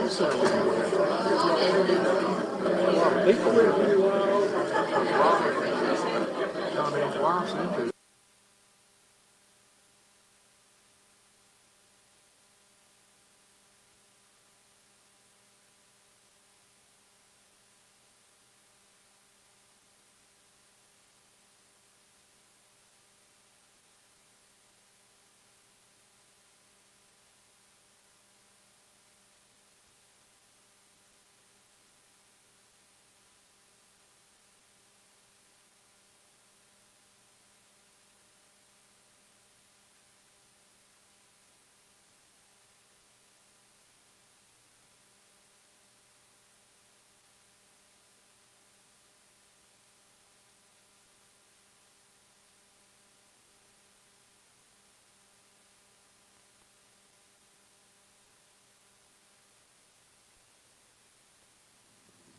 People live here. John D's wife's into it.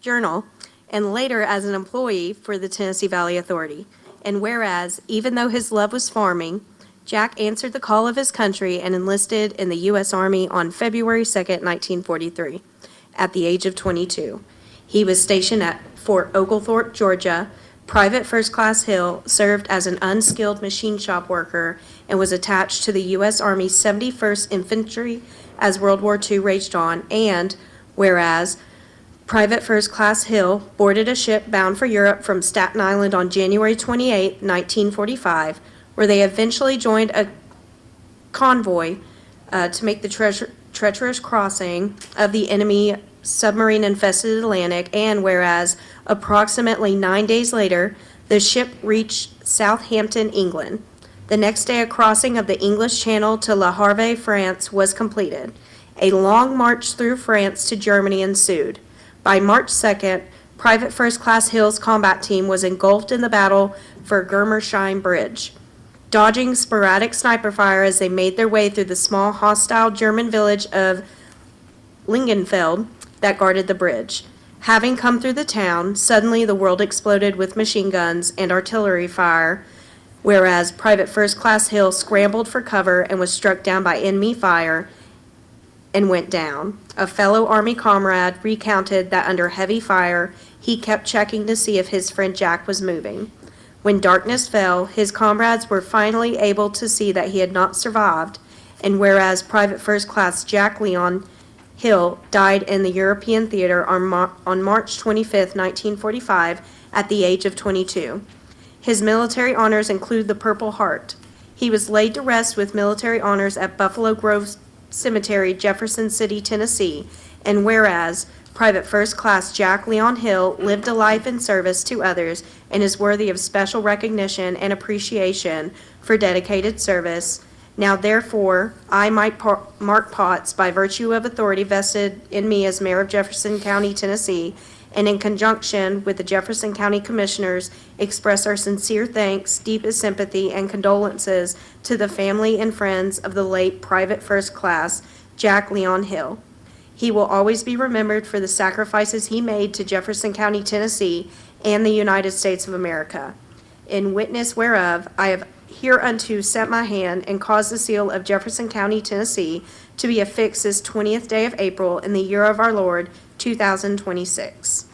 Journal, and later as an employee for the Tennessee Valley Authority. And whereas, even though his love was farming, Jack answered the call of his country and enlisted in the U.S. Army on February 2nd, 1943, at the age of 22. He was stationed at Fort Oglethorpe, Georgia. Private First Class Hill served as an unskilled machine shop worker and was attached to the U.S. Army 71st Infantry as World War II raged on, and whereas Private First Class Hill boarded a ship bound for Europe from Staten Island on January 28, 1945, where they eventually joined a convoy to make the treacherous crossing of the enemy submarine-infested Atlantic, and whereas approximately 9 days later, the ship reached Southampton, England. The next day, a crossing of the English Channel to Le Havre, France was completed. A long march through France to Germany ensued. By March 2nd, Private First Class Hill's combat team was engulfed in the battle for Germersheim Bridge, dodging sporadic sniper fire as they made their way through the small hostile German village of Lingenfeld that guarded the bridge. Having come through the town, suddenly the world exploded with machine guns and artillery fire, whereas Private First Class Hill scrambled for cover and was struck down by enemy fire and went down. A fellow Army comrade recounted that under heavy fire, he kept checking to see if his friend Jack was moving. When darkness fell, his comrades were finally able to see that he had not survived, and whereas Private First Class Jack Leon Hill died in the European theater on March 25, 1945, at the age of 22. His military honors include the Purple Heart. He was laid to rest with military honors at Buffalo Grove Cemetery, Jefferson City, Tennessee, and whereas Private First Class Jack Leon Hill lived a life in service to others and is worthy of special recognition and appreciation for dedicated service, now therefore I, Mark Potts, by virtue of authority vested in me as Mayor of Jefferson County, Tennessee, and in conjunction with the Jefferson County Commissioners, express our sincere thanks, deepest sympathy, and condolences to the family and friends of the late Private First Class Jack Leon Hill. He will always be remembered for the sacrifices he made to Jefferson County, Tennessee, and the United States of America. In witness whereof, I have hereunto set my hand and caused the seal of Jefferson County, Tennessee, to be affixed this 20th day of April in the year of our Lord, 2026.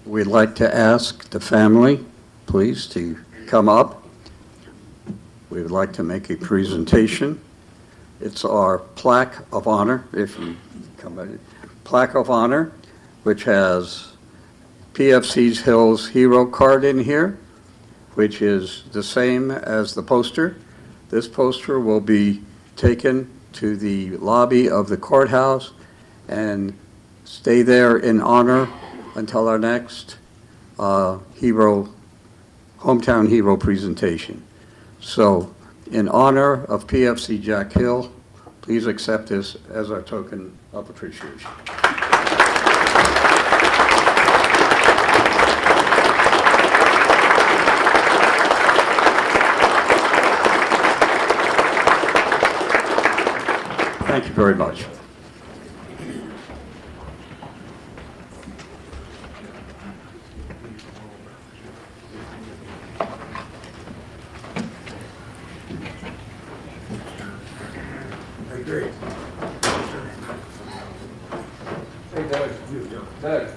We'd like to ask the family, please, to come up. We would like to make a presentation. It's our plaque of honor, if you come at it. Plaque of honor, which has PFC's Hill's hero card in here, which is the same as the poster. This poster will be taken to the lobby of the courthouse and stay there in honor until our next hometown hero presentation. So in honor of PFC Jack Hill, please accept this as our token of appreciation. Thank you very much. Great. Hey, Doug. Doug.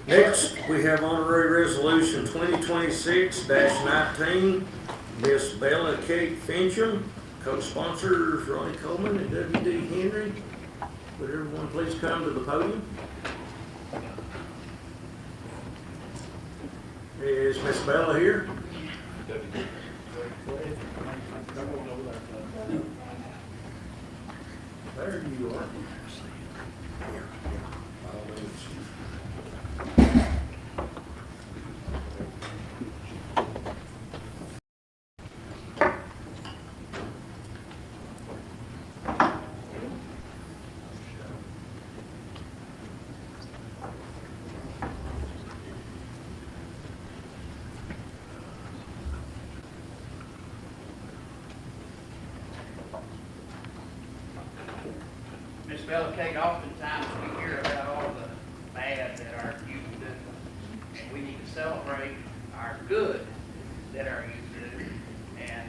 Next, we have honorary resolution 2026-19, Miss Bella Kate Fincham, co-sponsors Ronnie Coleman and W.D. Henry. Would everyone please come to the podium? Is Miss Bella here? There you are. Miss Bella Kate, oftentimes we hear about all the bad that our youth do, and we need to celebrate our good that our youth do. And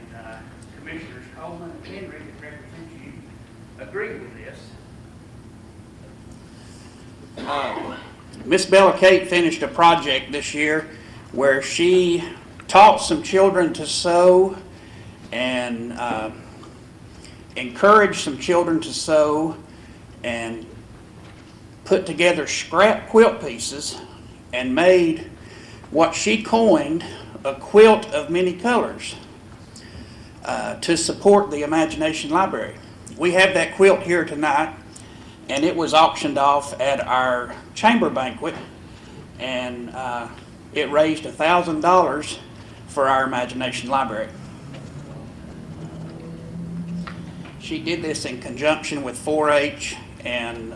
Commissioners Coleman and Henry that represent you agree with this. Miss Bella Kate finished a project this year where she taught some children to sew and encouraged some children to sew and put together scrap quilt pieces and made what she coined a quilt of many colors to support the Imagination Library. We have that quilt here tonight, and it was auctioned off at our chamber banquet, and it raised $1,000 for our Imagination Library. She did this in conjunction with 4-H and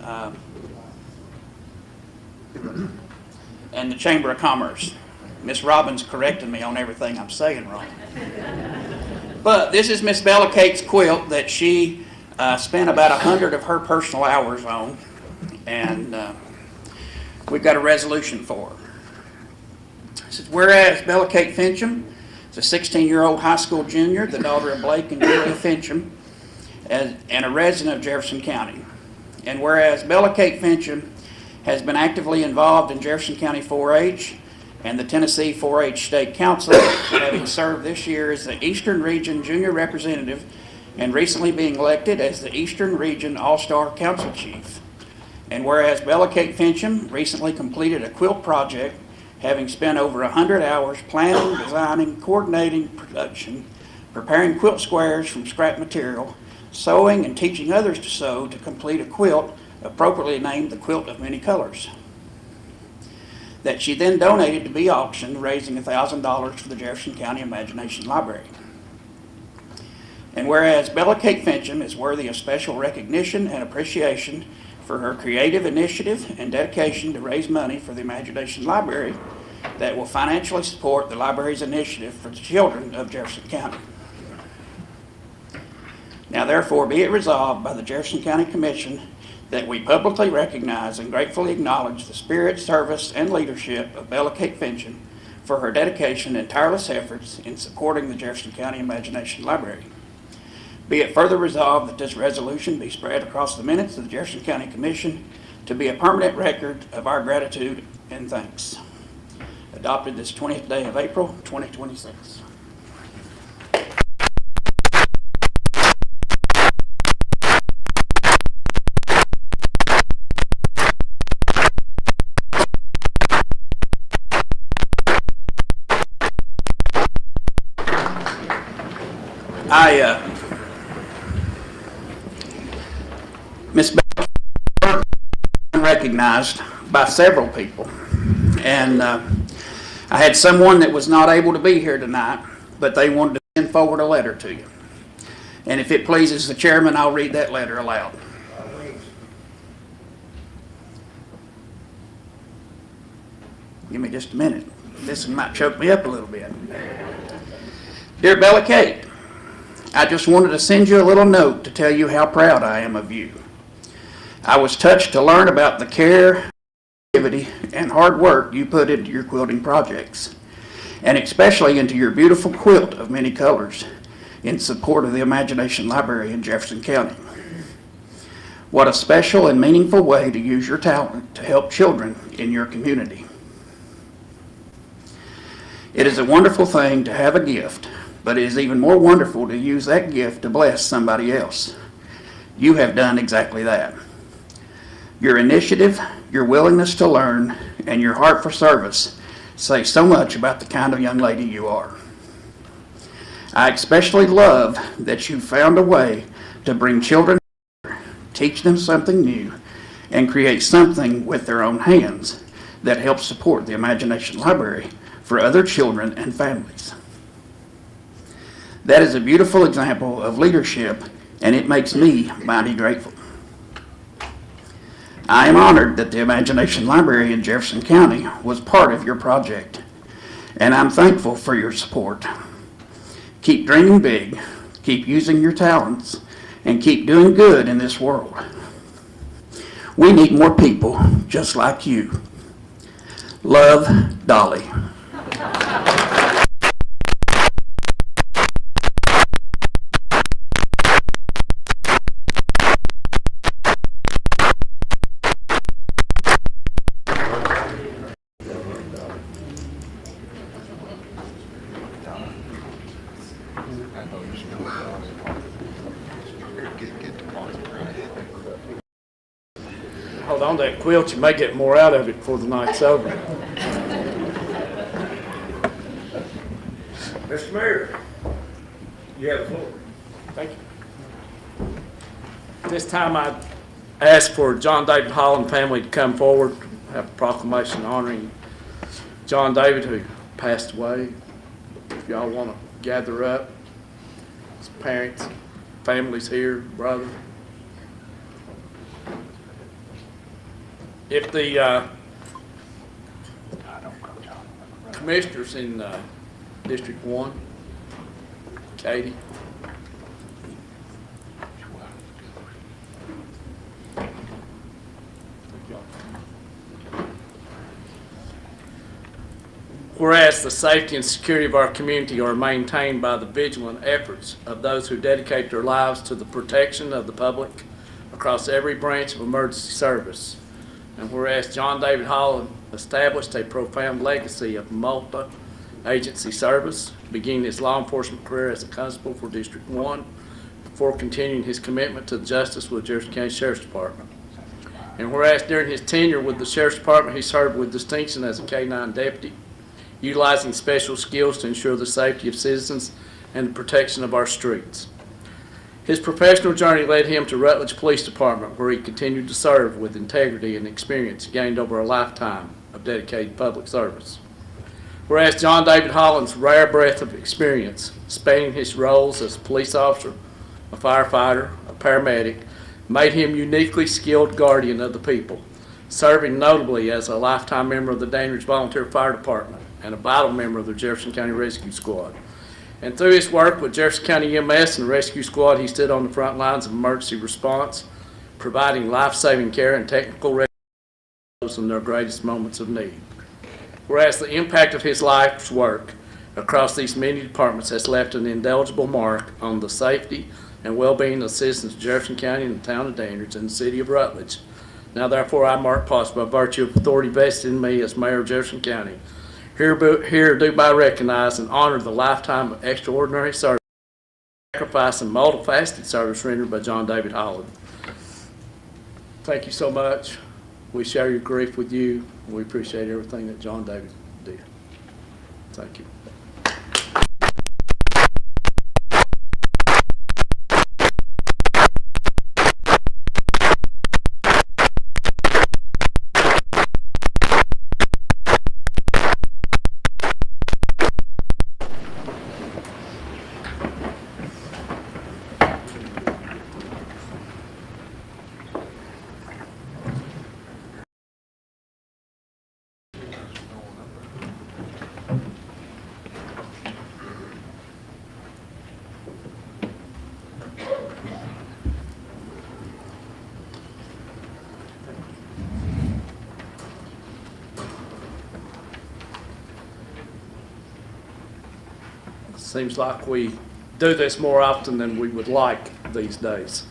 the Chamber of Commerce. Miss Robbins corrected me on everything I'm saying wrong. But this is Miss Bella Kate's quilt that she spent about 100 of her personal hours on, and we've got a resolution for her. It says, whereas Bella Kate Fincham is a 16-year-old high school junior, the daughter of Blake and Julia Fincham, and a resident of Jefferson County. And whereas Bella Kate Fincham has been actively involved in Jefferson County 4-H and the Tennessee 4-H State Council, having served this year as the Eastern Region Junior Representative and recently being elected as the Eastern Region All-Star Council Chief. And whereas Bella Kate Fincham recently completed a quilt project, having spent over 100 hours planning, designing, coordinating production, preparing quilt squares from scrap material, sewing and teaching others to sew to complete a quilt appropriately named the Quilt of Many Colors, that she then donated to be auctioned, raising $1,000 for the Jefferson County Imagination Library. And whereas Bella Kate Fincham is worthy of special recognition and appreciation for her creative initiative and dedication to raise money for the Imagination Library that will financially support the library's initiative for the children of Jefferson County. Now therefore be it resolved by the Jefferson County Commission that we publicly recognize and gratefully acknowledge the spirit, service, and leadership of Bella Kate Fincham for her dedication and tireless efforts in supporting the Jefferson County Imagination Library. Be it further resolved that this resolution be spread across the minutes of the Jefferson County Commission to be a permanent record of our gratitude and thanks. Adopted this 20th day of April, 2026. Miss Bell recognized by several people, and I had someone that was not able to be here tonight, but they wanted to send forward a letter to you. And if it pleases the chairman, I'll read that letter aloud. Give me just a minute. This one might choke me up a little bit. Dear Bella Kate, I just wanted to send you a little note to tell you how proud I am of you. I was touched to learn about the care, activity, and hard work you put into your quilting projects, and especially into your beautiful quilt of many colors in support of the Imagination Library in Jefferson County. What a special and meaningful way to use your talent to help children in your community. It is a wonderful thing to have a gift, but it is even more wonderful to use that gift to bless somebody else. You have done exactly that. Your initiative, your willingness to learn, and your heart for service say so much about the kind of young lady you are. I especially love that you found a way to bring children together, teach them something new, and create something with their own hands that helps support the Imagination Library for other children and families. That is a beautiful example of leadership, and it makes me mighty grateful. I am honored that the Imagination Library in Jefferson County was part of your project, and I'm thankful for your support. Keep dreaming big, keep using your talents, and keep doing good in this world. We need more people just like you. Love, Dolly. Hold on to that quilt, you may get more out of it before the night's over. Mr. Mayor, you have the floor. Thank you. This time I ask for John David Holland family to come forward, have a proclamation honoring John David, who passed away. If y'all want to gather up, his parents, families here, brother. If the commissioners in District 1, Katie. Whereas the safety and security of our community are maintained by the vigilant efforts of those who dedicate their lives to the protection of the public across every branch of emergency service. And whereas John David Holland established a profound legacy of multi-agency service, beginning his law enforcement career as a constable for District 1, before continuing his commitment to justice with the Jefferson County Sheriff's Department. And whereas during his tenure with the Sheriff's Department, he served with distinction as a K-9 deputy, utilizing special skills to ensure the safety of citizens and the protection of our streets. His professional journey led him to Rutledge Police Department, where he continued to serve with integrity and experience gained over a lifetime of dedicated public service. Whereas John David Holland's rare breadth of experience, spanning his roles as a police officer, a firefighter, a paramedic, made him uniquely skilled guardian of the people, serving notably as a lifetime member of the Dandridge Volunteer Fire Department and a vital member of the Jefferson County Rescue Squad. And through his work with Jefferson County EMS and the Rescue Squad, he stood on the front lines of emergency response, providing life-saving care and technical rescue to those in their greatest moments of need. Whereas the impact of his life's work across these many departments has left an indelible mark on the safety and well-being of citizens of Jefferson County and the town of Dandridge and the city of Rutledge. Now therefore I, Mark Potts, by virtue of authority vested in me as mayor of Jefferson County, here do by recognize and honor the lifetime of extraordinary service, sacrifice, and multifaceted service rendered by John David Holland. Thank you so much. We share your grief with you. We appreciate everything that John David did. Thank you. Seems like we do this more often than we would like these days.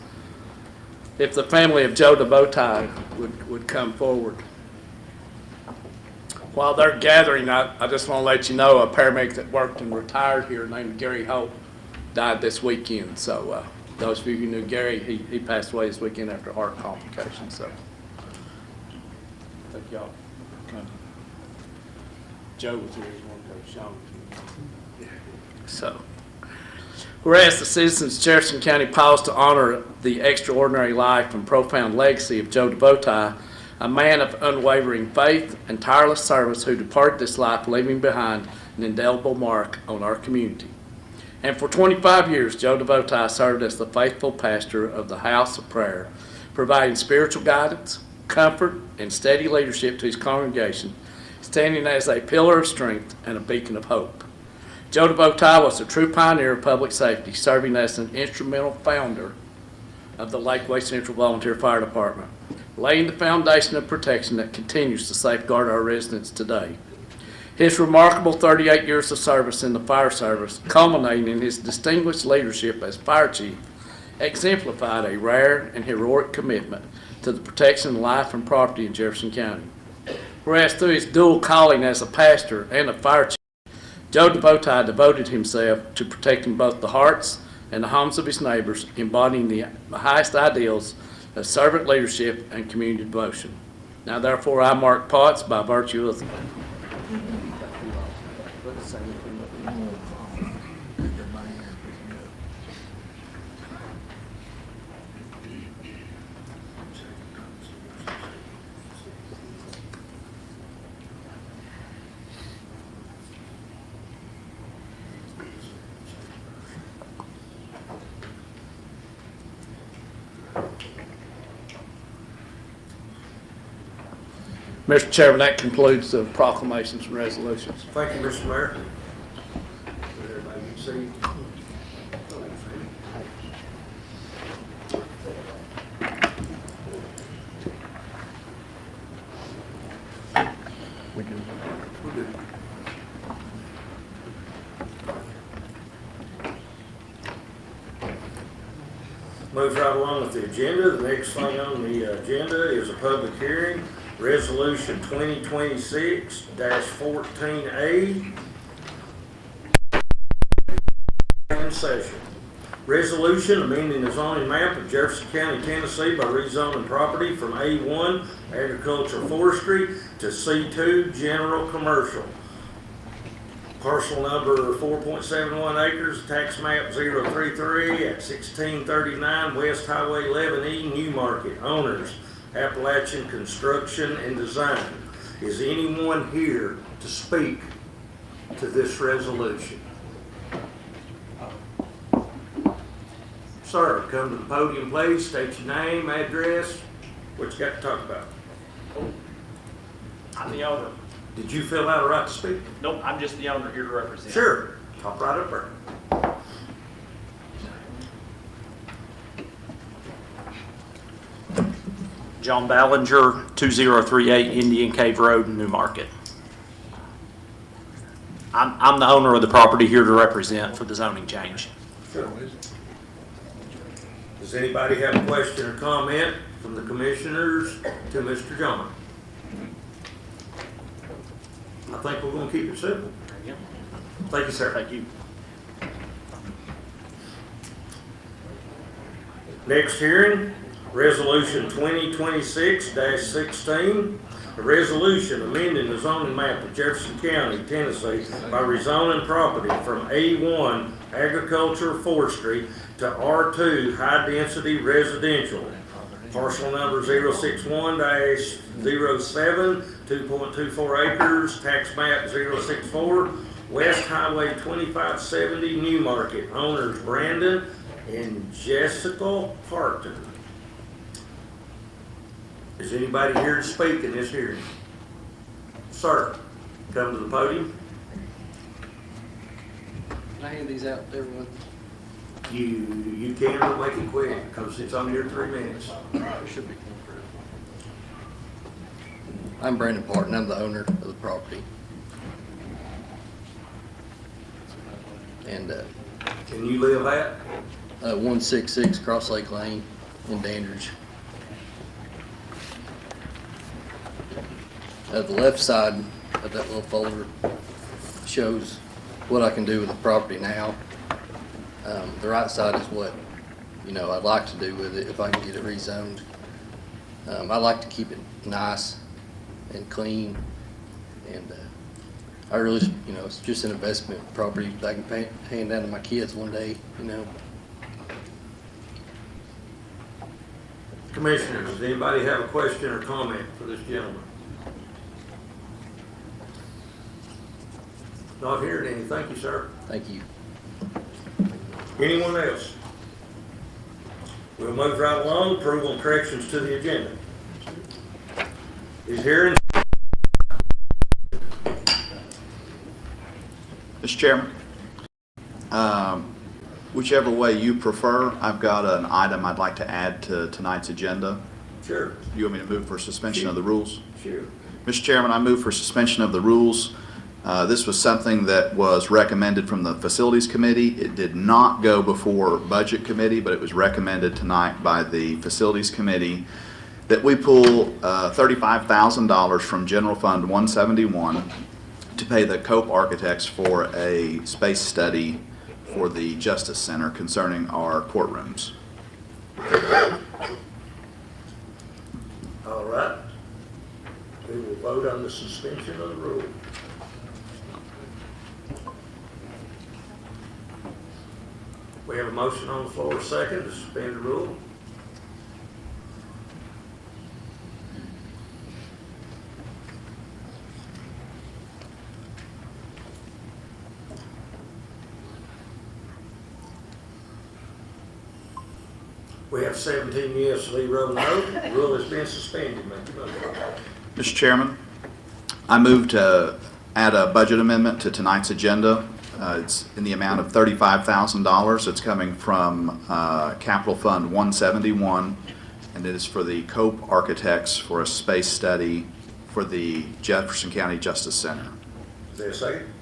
If the family of Joe DeBotai would come forward. While they're gathering, I just want to let you know a paramedic that worked and retired here named Gary Holt died this weekend. So those of you who knew Gary, he passed away this weekend after heart complications. So thank y'all. Joe was here. He's one to go Sean. So, whereas the citizens of Jefferson County pause to honor the extraordinary life and profound legacy of Joe DeBotai, a man of unwavering faith and tireless service who departed this life leaving behind an indelible mark on our community. And for 25 years, Joe DeBotai served as the faithful pastor of the House of Prayer, providing spiritual guidance, comfort, and steady leadership to his congregation, standing as a pillar of strength and a beacon of hope. Joe DeBotai was a true pioneer of public safety, serving as an instrumental founder of the Lakeway Central Volunteer Fire Department, laying the foundation of protection that continues to safeguard our residents today. His remarkable 38 years of service in the fire service, culminating in his distinguished leadership as fire chief, exemplified a rare and heroic commitment to the protection of life and property in Jefferson County. Whereas through his dual calling as a pastor and a fire chief, Joe DeBotai devoted himself to protecting both the hearts and the homes of his neighbors, embodying the highest ideals of servant leadership and community devotion. Now therefore I, Mark Potts, by virtue of Mr. Chairman, that concludes the proclamations and resolutions. Thank you, Mr. Mayor. Everybody can see. We do. Moves right along with the agenda. The next thing on the agenda is a public hearing. Resolution 2026-14A in session. Resolution amending the zoning map of Jefferson County, Tennessee by rezoning property from A1 agricultural forestry to C2 general commercial. Parcel number 4.71 acres, tax map 033 at 1639 West Highway 11E, New Market. Owners Appalachian Construction and Design. Is anyone here to speak to this resolution? Sir, come to the podium, please. State your name, address, what you got to talk about. I'm the owner. Did you fill out a right to speak? Nope, I'm just the owner here to represent. Sure. Hop right up there. John Ballinger, 2038 Indian Cave Road, New Market. I'm the owner of the property here to represent for the zoning change. Sure. Does anybody have a question or comment from the commissioners to Mr. John? I think we're going to keep it simple. Thank you, sir. Thank you. Next hearing, Resolution 2026-16, a resolution amending the zoning map of Jefferson County, Tennessee by rezoning property from A1 agriculture forestry to R2 high-density residential. Parcel number 061-07, 2.24 acres, tax map 064, West Highway 2570, New Market. Owners Brandon and Jessica Parton. Is anybody here to speak in this hearing? Sir, come to the podium. Can I hand these out to everyone? You can, but make it quick, because it's on here 3 minutes. Should be. I'm Brandon Parton. I'm the owner of the property. And Can you live at? 166 Cross Lake Lane in Dandridge. The left side of that little folder shows what I can do with the property now. The right side is what, I'd like to do with it if I can get it rezoned. I like to keep it nice and clean, and I really, it's just an investment property that I can hand down to my kids one day, Commissioners, does anybody have a question or comment for this gentleman? Not hearing any. Thank you, sir. Thank you. Anyone else? We'll move right along. Approval and corrections to the agenda. Is hearing. Mr. Chairman, whichever way you prefer, I've got an item I'd like to add to tonight's agenda. Sure. You want me to move for suspension of the rules? Sure. Mr. Chairman, I move for suspension of the rules. This was something that was recommended from the Facilities Committee. It did not go before Budget Committee, but it was recommended tonight by the Facilities Committee that we pull $35,000 from General Fund 171 to pay the Cope Architects for a space study for the Justice Center concerning our courtrooms. All right. We will vote on the suspension of the rule. We have a motion on the floor, second, to suspend the rule. We have 17 yes, 0 no. The rule has been suspended. Make your motion. Mr. Chairman, I move to add a budget amendment to tonight's agenda. It's in the amount of $35,000. It's coming from Capital Fund 171, and it is for the Cope Architects for a space study for the Jefferson County Justice Center. Is there a second?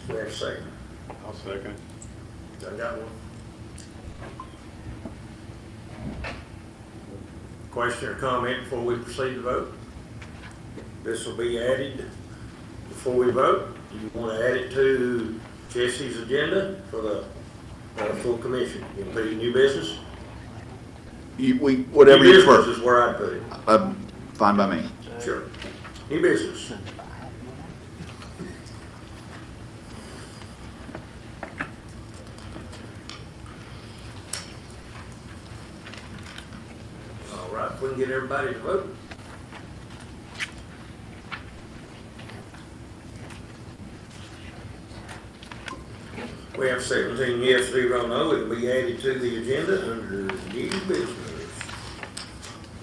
We have a second. I'll second. I got one. Question or comment before we proceed to vote? This will be added before we vote. Do you want to add it to Jesse's agenda for the full commission? You can put it in new business? Whatever New you business prefer. is where I'd put it. Fine by me. Sure. New business. All right, if we can get everybody to vote. We have 17 yes, 0 no. It will be added to the agenda under new business.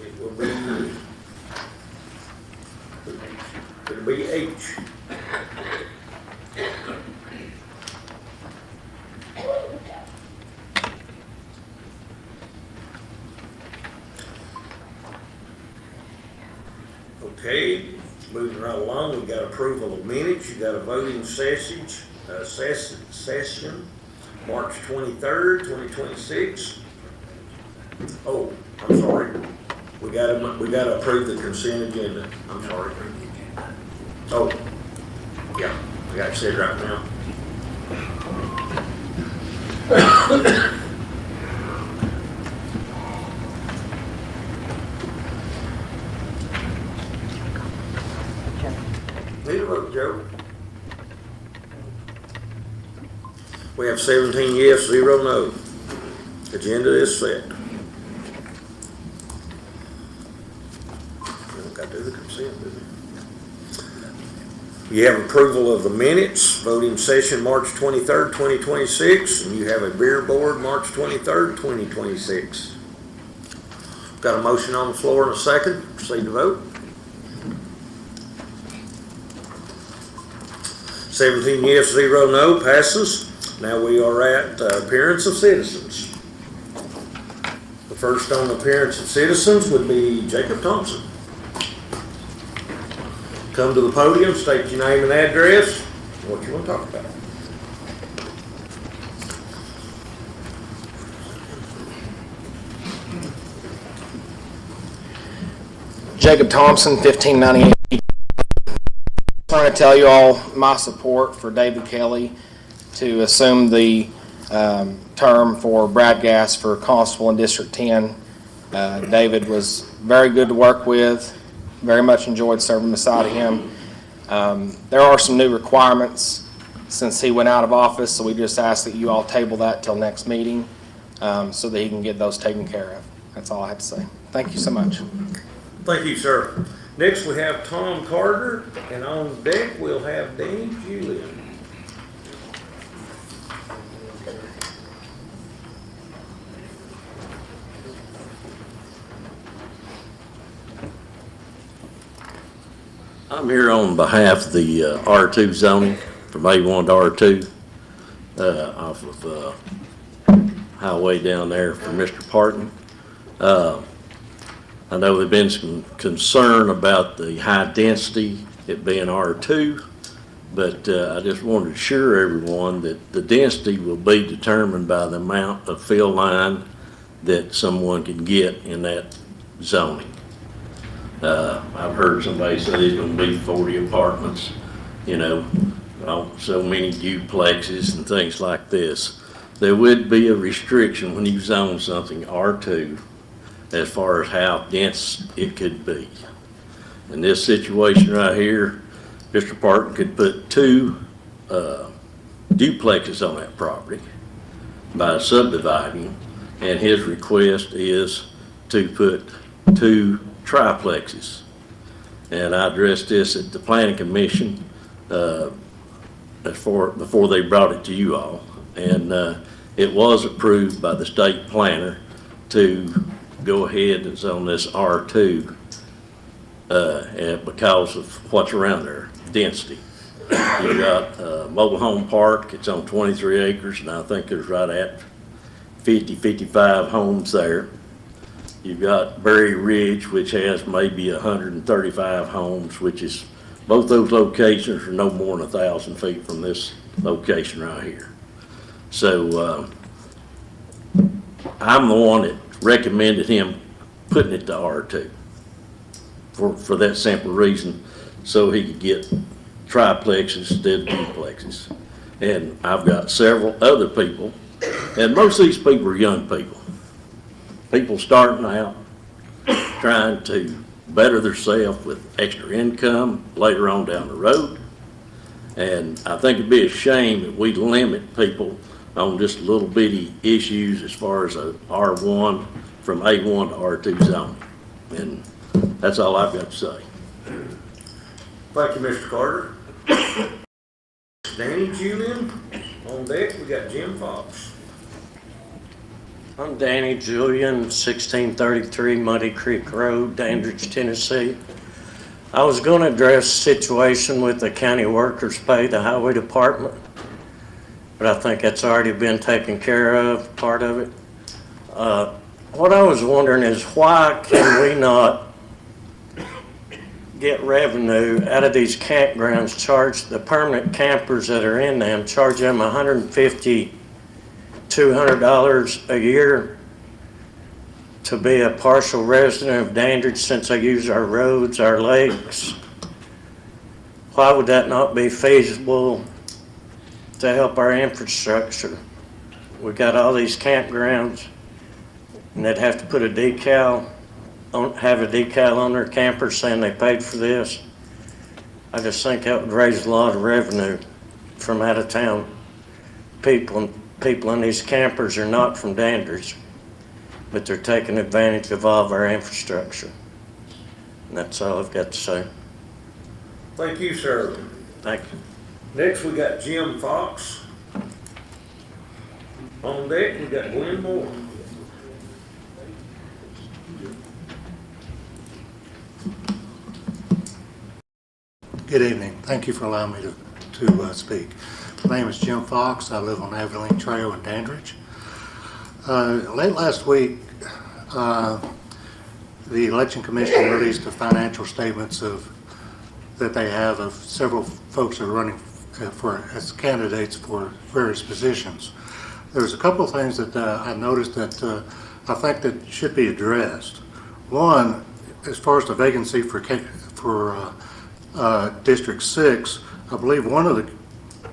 It will be, it'll be H. Okay, moving right along, we've got approval of minutes. You got a voting session, March 23rd, 2026. Oh, I'm sorry. We got to approve the consent agenda. I'm sorry. Oh, yeah, I got it said right now. Need a vote, Joe. We have 17 yes, 0 no. Agenda is set. We don't got to do the consent, do we? You have approval of the minutes, voting session March 23rd, 2026, and you have a beer board March 23rd, 2026. Got a motion on the floor and a second. Proceed to vote. 17 yes, 0 no, passes. Now we are at appearance of citizens. The first on appearance of citizens would be Jacob Thompson. Come to the podium, state your name and address, what you want to talk about. Jacob Thompson, 1598. I want to tell you all my support for David Kelly to assume the term for Brad Gass for Constable in District 10. David was very good to work with, very much enjoyed serving beside him. There are some new requirements since he went out of office, so we just ask that you all table that till next meeting so that he can get those taken care of. That's all I have to say. Thank you so much. Thank you, sir. Next, we have Tom Carter, and on deck, we'll have Danny Julian. I'm here on behalf of the R2 zoning from A1 to R2 off of highway down there for Mr. Parton. I know there's been some concern about the high density, it being R2, but I just want to assure everyone that the density will be determined by the amount of fill line that someone can get in that zoning. I've heard somebody say there's going to be 40 apartments, you know, so many duplexes and things like this. There would be a restriction when you zone something R2 as far as how dense it could be. In this situation right here, Mr. Parton could put 2 duplexes on that property by subdividing, and his request is to put 2 triplexes. And I addressed this at the Planning Commission before they brought it to you all, and it was approved by the state planner to go ahead and zone this R2 and because of what's around there, density. You've got mobile home park, it's on 23 acres, and I think there's right at 55 homes there. You've got Berry Ridge, which has maybe 135 homes, which is, both those locations are no more than 1,000 feet from this location right here. So I'm the one that recommended him putting it to R2 for that simple reason, so he could get triplexes instead of duplexes. And I've got several other people, and most of these people are young people starting out, trying to better themselves with extra income later on down the road. And I think it'd be a shame that we limit people on just little bitty issues as far as a R1 from A1 to R2 zoning. And that's all I've got to say. Thank you, Mr. Carter. Danny Julian, on deck, we got Jim Fox. I'm Danny Julian, 1633 Muddy Creek Road, Dandridge, Tennessee. I was going to address the situation with the county workers' pay, the highway department, but I think that's already been taken care of, part of it. What I was wondering is, why can we not get revenue out of these campgrounds, charge the permanent campers that are in them, charge them $150, $200 a year to be a partial resident of Dandridge since they use our roads, our lakes? Why would that not be feasible to help our infrastructure? We got all these campgrounds, and they'd have to put a decal on, have a decal on their camper saying they paid for this. I just think that would raise a lot of revenue from out of town people. And people in these campers are not from Dandridge, but they're taking advantage of all of our infrastructure. And that's all I've got to say. Thank you, sir. Thank you. Next, we got Jim Fox. On deck, we got Glenn Moore. Good evening. Thank you for allowing me to speak. My name is Jim Fox. I live on Abilene Trail in Dandridge. Late last week, the Election Commission released the financial statements that they have of several folks that are running as candidates for various positions. There's a couple of things that I noticed that I think that should be addressed. One, as far as the vacancy for District 6, I believe one of the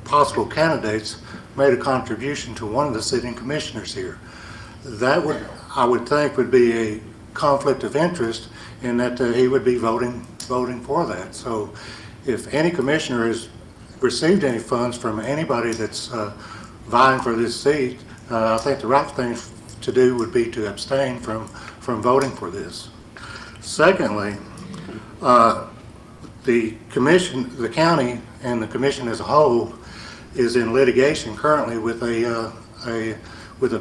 possible candidates made a contribution to one of the sitting commissioners here. That would, I would think, would be a conflict of interest in that he would be voting for that. So if any commissioner has received any funds from anybody that's vying for this seat, I think the right thing to do would be to abstain from voting for this. Secondly, the commission, the county and the commission as a whole is in litigation currently with a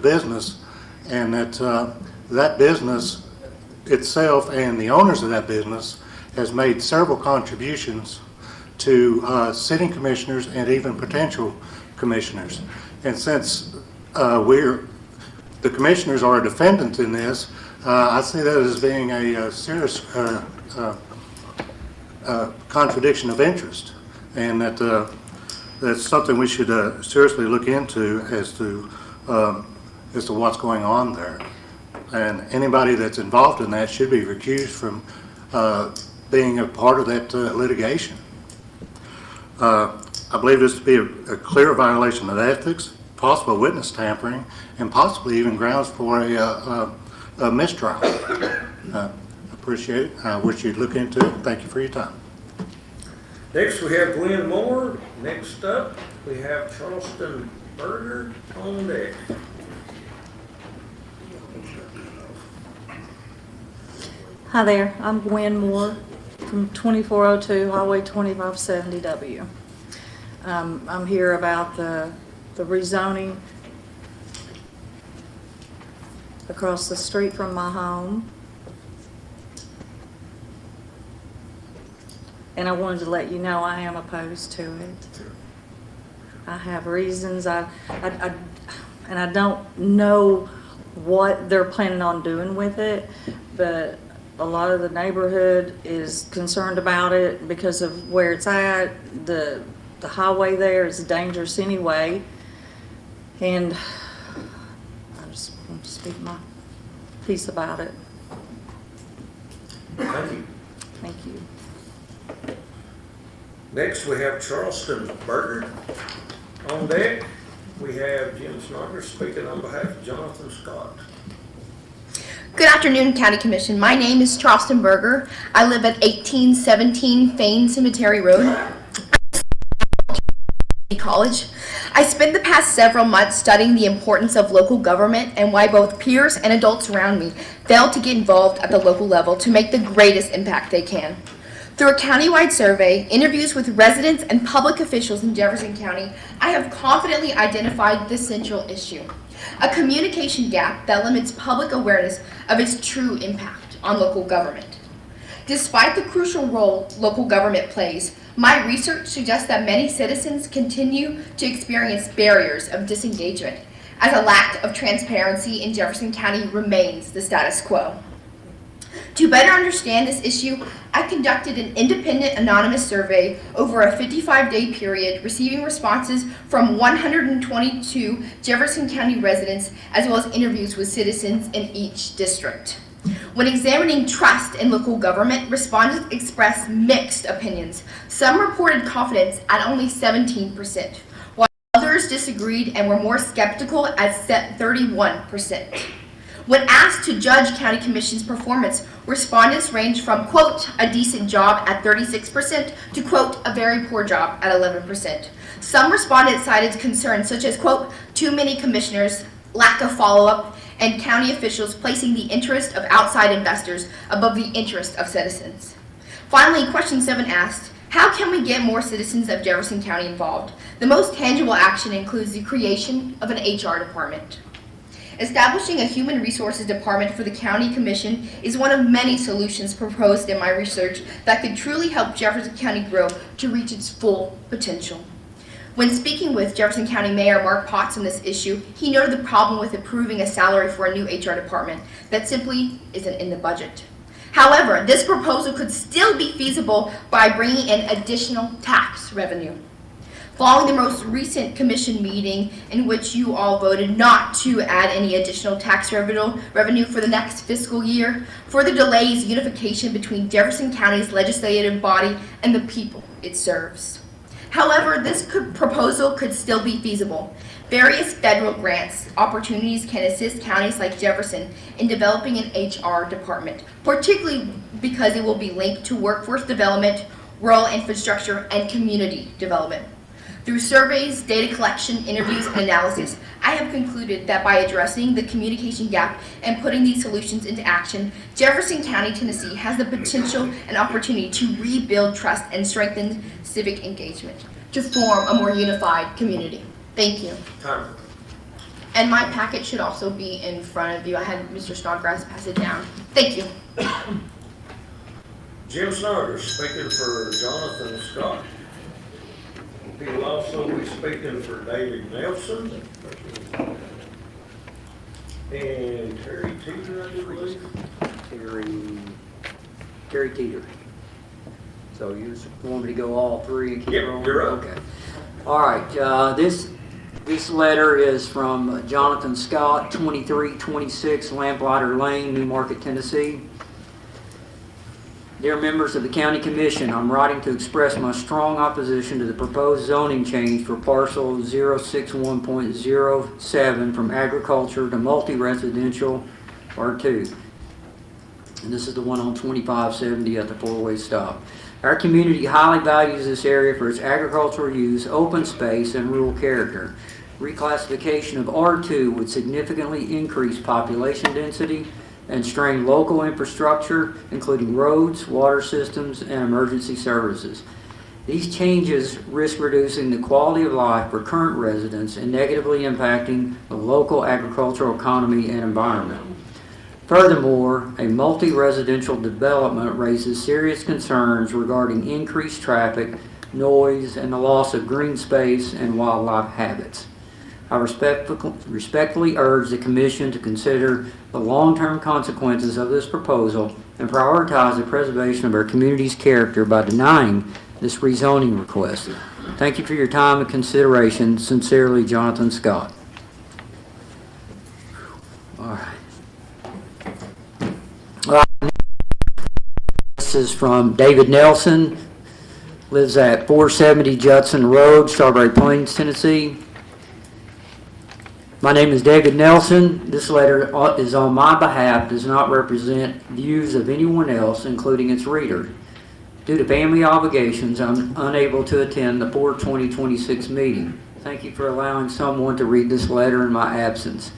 business, and that business itself and the owners of that business has made several contributions to sitting commissioners and even potential commissioners. And since the commissioners are a defendant in this, I see that as being a serious contradiction of interest, and that's something we should seriously look into as to what's going on there. And anybody that's involved in that should be recused from being a part of that litigation. I believe this to be a clear violation of ethics, possible witness tampering, and possibly even grounds for a mistrial. Appreciate it. I wish you'd look into it. Thank you for your time. Next, we have Glenn Moore. Next up, we have Charleston Berger on deck. Hi there, I'm Gwen Moore from 2402 Highway 2570W. I'm here about the rezoning across the street from my home. And I wanted to let you know I am opposed to it. I have reasons. And I don't know what they're planning on doing with it, but a lot of the neighborhood is concerned about it because of where it's at. The highway there is dangerous anyway. And I just want to speak my piece about it. Thank you. Thank you. Next, we have Charleston Berger on deck. We have Jim Snodgrass speaking on behalf of Jonathan Scott. Good afternoon, County Commission. My name is Charleston Berger. I live at 1817 Fain Cemetery Road, College. I spent the past several months studying the importance of local government and why both peers and adults around me fail to get involved at the local level to make the greatest impact they can. Through a countywide survey, interviews with residents and public officials in Jefferson County, I have confidently identified this central issue: a communication gap that limits public awareness of its true impact on local government. Despite the crucial role local government plays, my research suggests that many citizens continue to experience barriers of disengagement, as a lack of transparency in Jefferson County remains the status quo. To better understand this issue, I conducted an independent anonymous survey over a 55-day period, receiving responses from 122 Jefferson County residents, as well as interviews with citizens in each district. When examining trust in local government, respondents expressed mixed opinions. Some reported confidence at only 17%, while others disagreed and were more skeptical at 31%. When asked to judge County Commission's performance, respondents ranged from, quote, a decent job at 36% to, quote, a very poor job at 11%. Some respondents cited concerns such as, quote, too many commissioners, lack of follow-up, and county officials placing the interest of outside investors above the interest of citizens. Finally, question 7 asked, how can we get more citizens of Jefferson County involved? The most tangible action includes the creation of an HR department. Establishing a human resources department for the County Commission is one of many solutions proposed in my research that could truly help Jefferson County grow to reach its full potential. When speaking with Jefferson County Mayor Mark Potts on this issue, he noted the problem with approving a salary for a new HR department that simply isn't in the budget. However, this proposal could still be feasible by bringing in additional tax revenue. Following the most recent commission meeting in which you all voted not to add any additional tax revenue for the next fiscal year, further delays unification between Jefferson County's legislative body and the people it serves. However, this proposal could still be feasible. Various federal grants opportunities can assist counties like Jefferson in developing an HR department, particularly because it will be linked to workforce development, rural infrastructure, and community development. Through surveys, data collection, interviews, and analysis, I have concluded that by addressing the communication gap and putting these solutions into action, Jefferson County, Tennessee has the potential and opportunity to rebuild trust and strengthen civic engagement to form a more unified community. Thank you. Time. And my packet should also be in front of you. I had Mr. Snodgrass pass it down. Thank you. Jim Snodgrass speaking for Jonathan Scott. He will also be speaking for David Nelson. And Terry Teeter, I do believe. Terry Teeter. So you just want me to go all three and keep Yep, rolling? you're up. Okay. All right, this letter is from Jonathan Scott, 2326 Lamplighter Lane, Newmarket, Tennessee. Dear members of the County Commission, I'm writing to express my strong opposition to the proposed zoning change for parcel 061.07 from agriculture to multi-residential R2. And this is the one on 2570 at the four-way stop. Our community highly values this area for its agricultural use, open space, and rural character. Reclassification of R2 would significantly increase population density and strain local infrastructure, including roads, water systems, and emergency services. These changes risk reducing the quality of life for current residents and negatively impacting the local agricultural economy and environment. Furthermore, a multi-residential development raises serious concerns regarding increased traffic, noise, and the loss of green space and wildlife habitats. I respectfully urge the Commission to consider the long-term consequences of this proposal and prioritize the preservation of our community's character by denying this rezoning request. Thank you for your time and consideration. Sincerely, Jonathan Scott. All right. This is from David Nelson, lives at 470 Judson Road, Strawberry Plains, Tennessee. My name is David Nelson. This letter is on my behalf, does not represent views of anyone else, including its reader. Due to family obligations, I'm unable to attend the 4/20/26 meeting. Thank you for allowing someone to read this letter in my absence.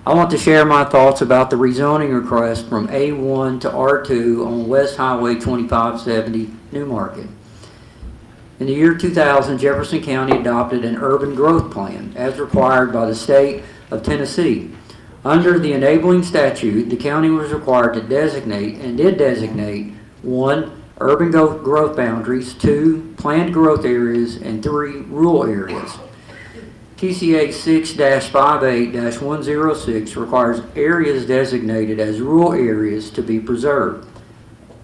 I want to share my thoughts about the rezoning request from A1 to R2 on West Highway 2570, Newmarket. In the year 2000, Jefferson County adopted an urban growth plan as required by the state of Tennessee. Under the enabling statute, the county was required to designate, and did designate, 1, urban growth boundaries, 2, planned growth areas, and 3, rural areas. TCA 6-58-106 requires areas designated as rural areas to be preserved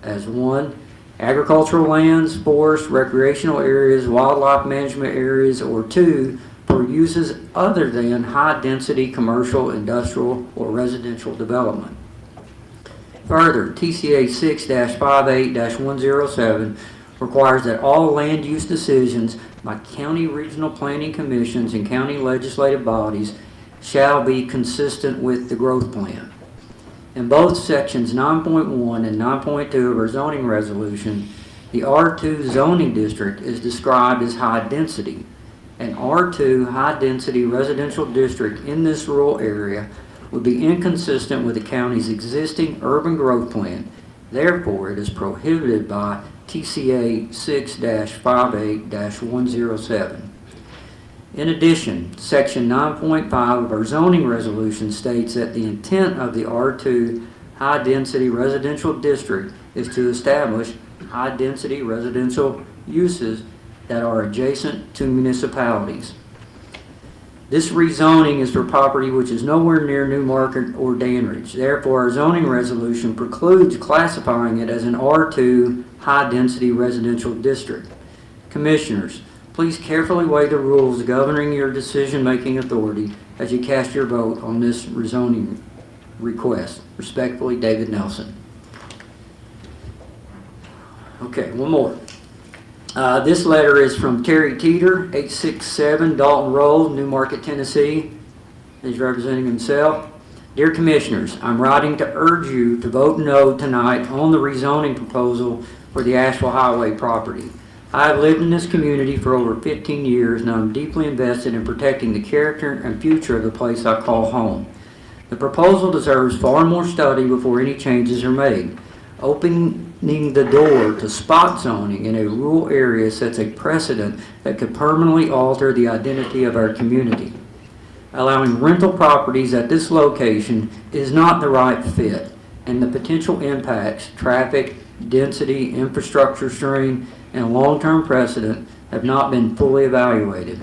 as 1, agricultural lands, forests, recreational areas, wildlife management areas, or 2, for uses other than high-density commercial, industrial, or residential development. Further, TCA 6-58-107 requires that all land use decisions by county regional planning commissions and county legislative bodies shall be consistent with the growth plan. In both sections 9.1 and 9.2 of our zoning resolution, the R2 zoning district is described as high density. An R2 high-density residential district in this rural area would be inconsistent with the county's existing urban growth plan. Therefore, it is prohibited by TCA 6-58-107. In addition, Section 9.5 of our zoning resolution states that the intent of the R2 high-density residential district is to establish high-density residential uses that are adjacent to municipalities. This rezoning is for property which is nowhere near Newmarket or Danridge. Therefore, our zoning resolution precludes classifying it as an R2 high-density residential district. Commissioners, Please carefully weigh the rules governing your decision-making authority as you cast your vote on this rezoning request. Respectfully, David Nelson. Okay, one more. This letter is from Terry Teeter, 867 Dalton Road, Newmarket, Tennessee. He's representing himself. Dear Commissioners, I'm writing to urge you to vote no tonight on the rezoning proposal for the Asheville Highway property. I have lived in this community for over 15 years and I'm deeply invested in protecting the character and future of the place I call home. The proposal deserves far more study before any changes are made. Opening the door to spot zoning in a rural area sets a precedent that could permanently alter the identity of our community. Allowing rental properties at this location is not the right fit, and the potential impacts, traffic, density, infrastructure strain, and long-term precedent have not been fully evaluated.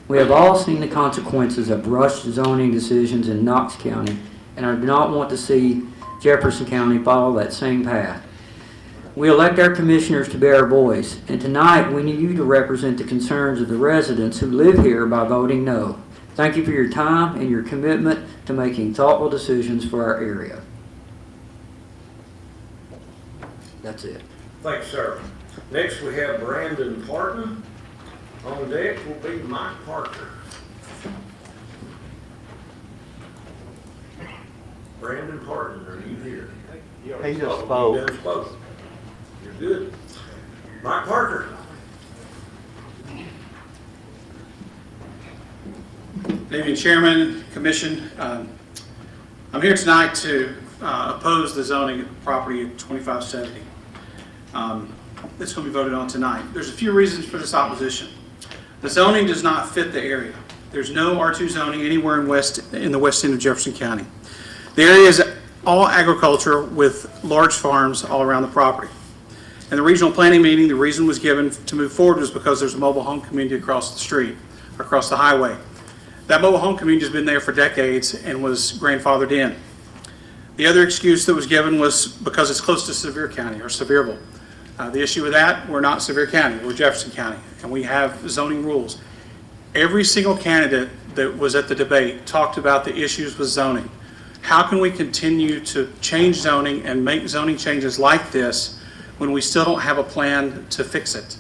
We have all seen the consequences of rushed zoning decisions in Knox County, and I do not want to see Jefferson County follow that same path. We elect our commissioners to be our voice, and tonight we need you to represent the concerns of the residents who live here by voting no. Thank you for your time and your commitment to making thoughtful decisions for our area. That's it. Thanks, sir. Next, we have Brandon Parton. On deck will be Mike Parker. Brandon Parton, are you here? He just spoke. You done spoke. You're good. Mike Parker. Good evening, Chairman, Commission. I'm here tonight to oppose the zoning of property at 2570. It's going to be voted on tonight. There's a few reasons for this opposition. The zoning does not fit the area. There's no R2 zoning anywhere in the west end of Jefferson County. The area is all agriculture with large farms all around the property. In the regional planning meeting, the reason was given to move forward was because there's a mobile home community across the street, across the highway. That mobile home community has been there for decades and was grandfathered in. The other excuse that was given was because it's close to Sevier County or Sevierville. The issue with that, we're not Sevier County, we're Jefferson County, and we have zoning rules. Every single candidate that was at the debate talked about the issues with zoning. How can we continue to change zoning and make zoning changes like this when we still don't have a plan to fix it?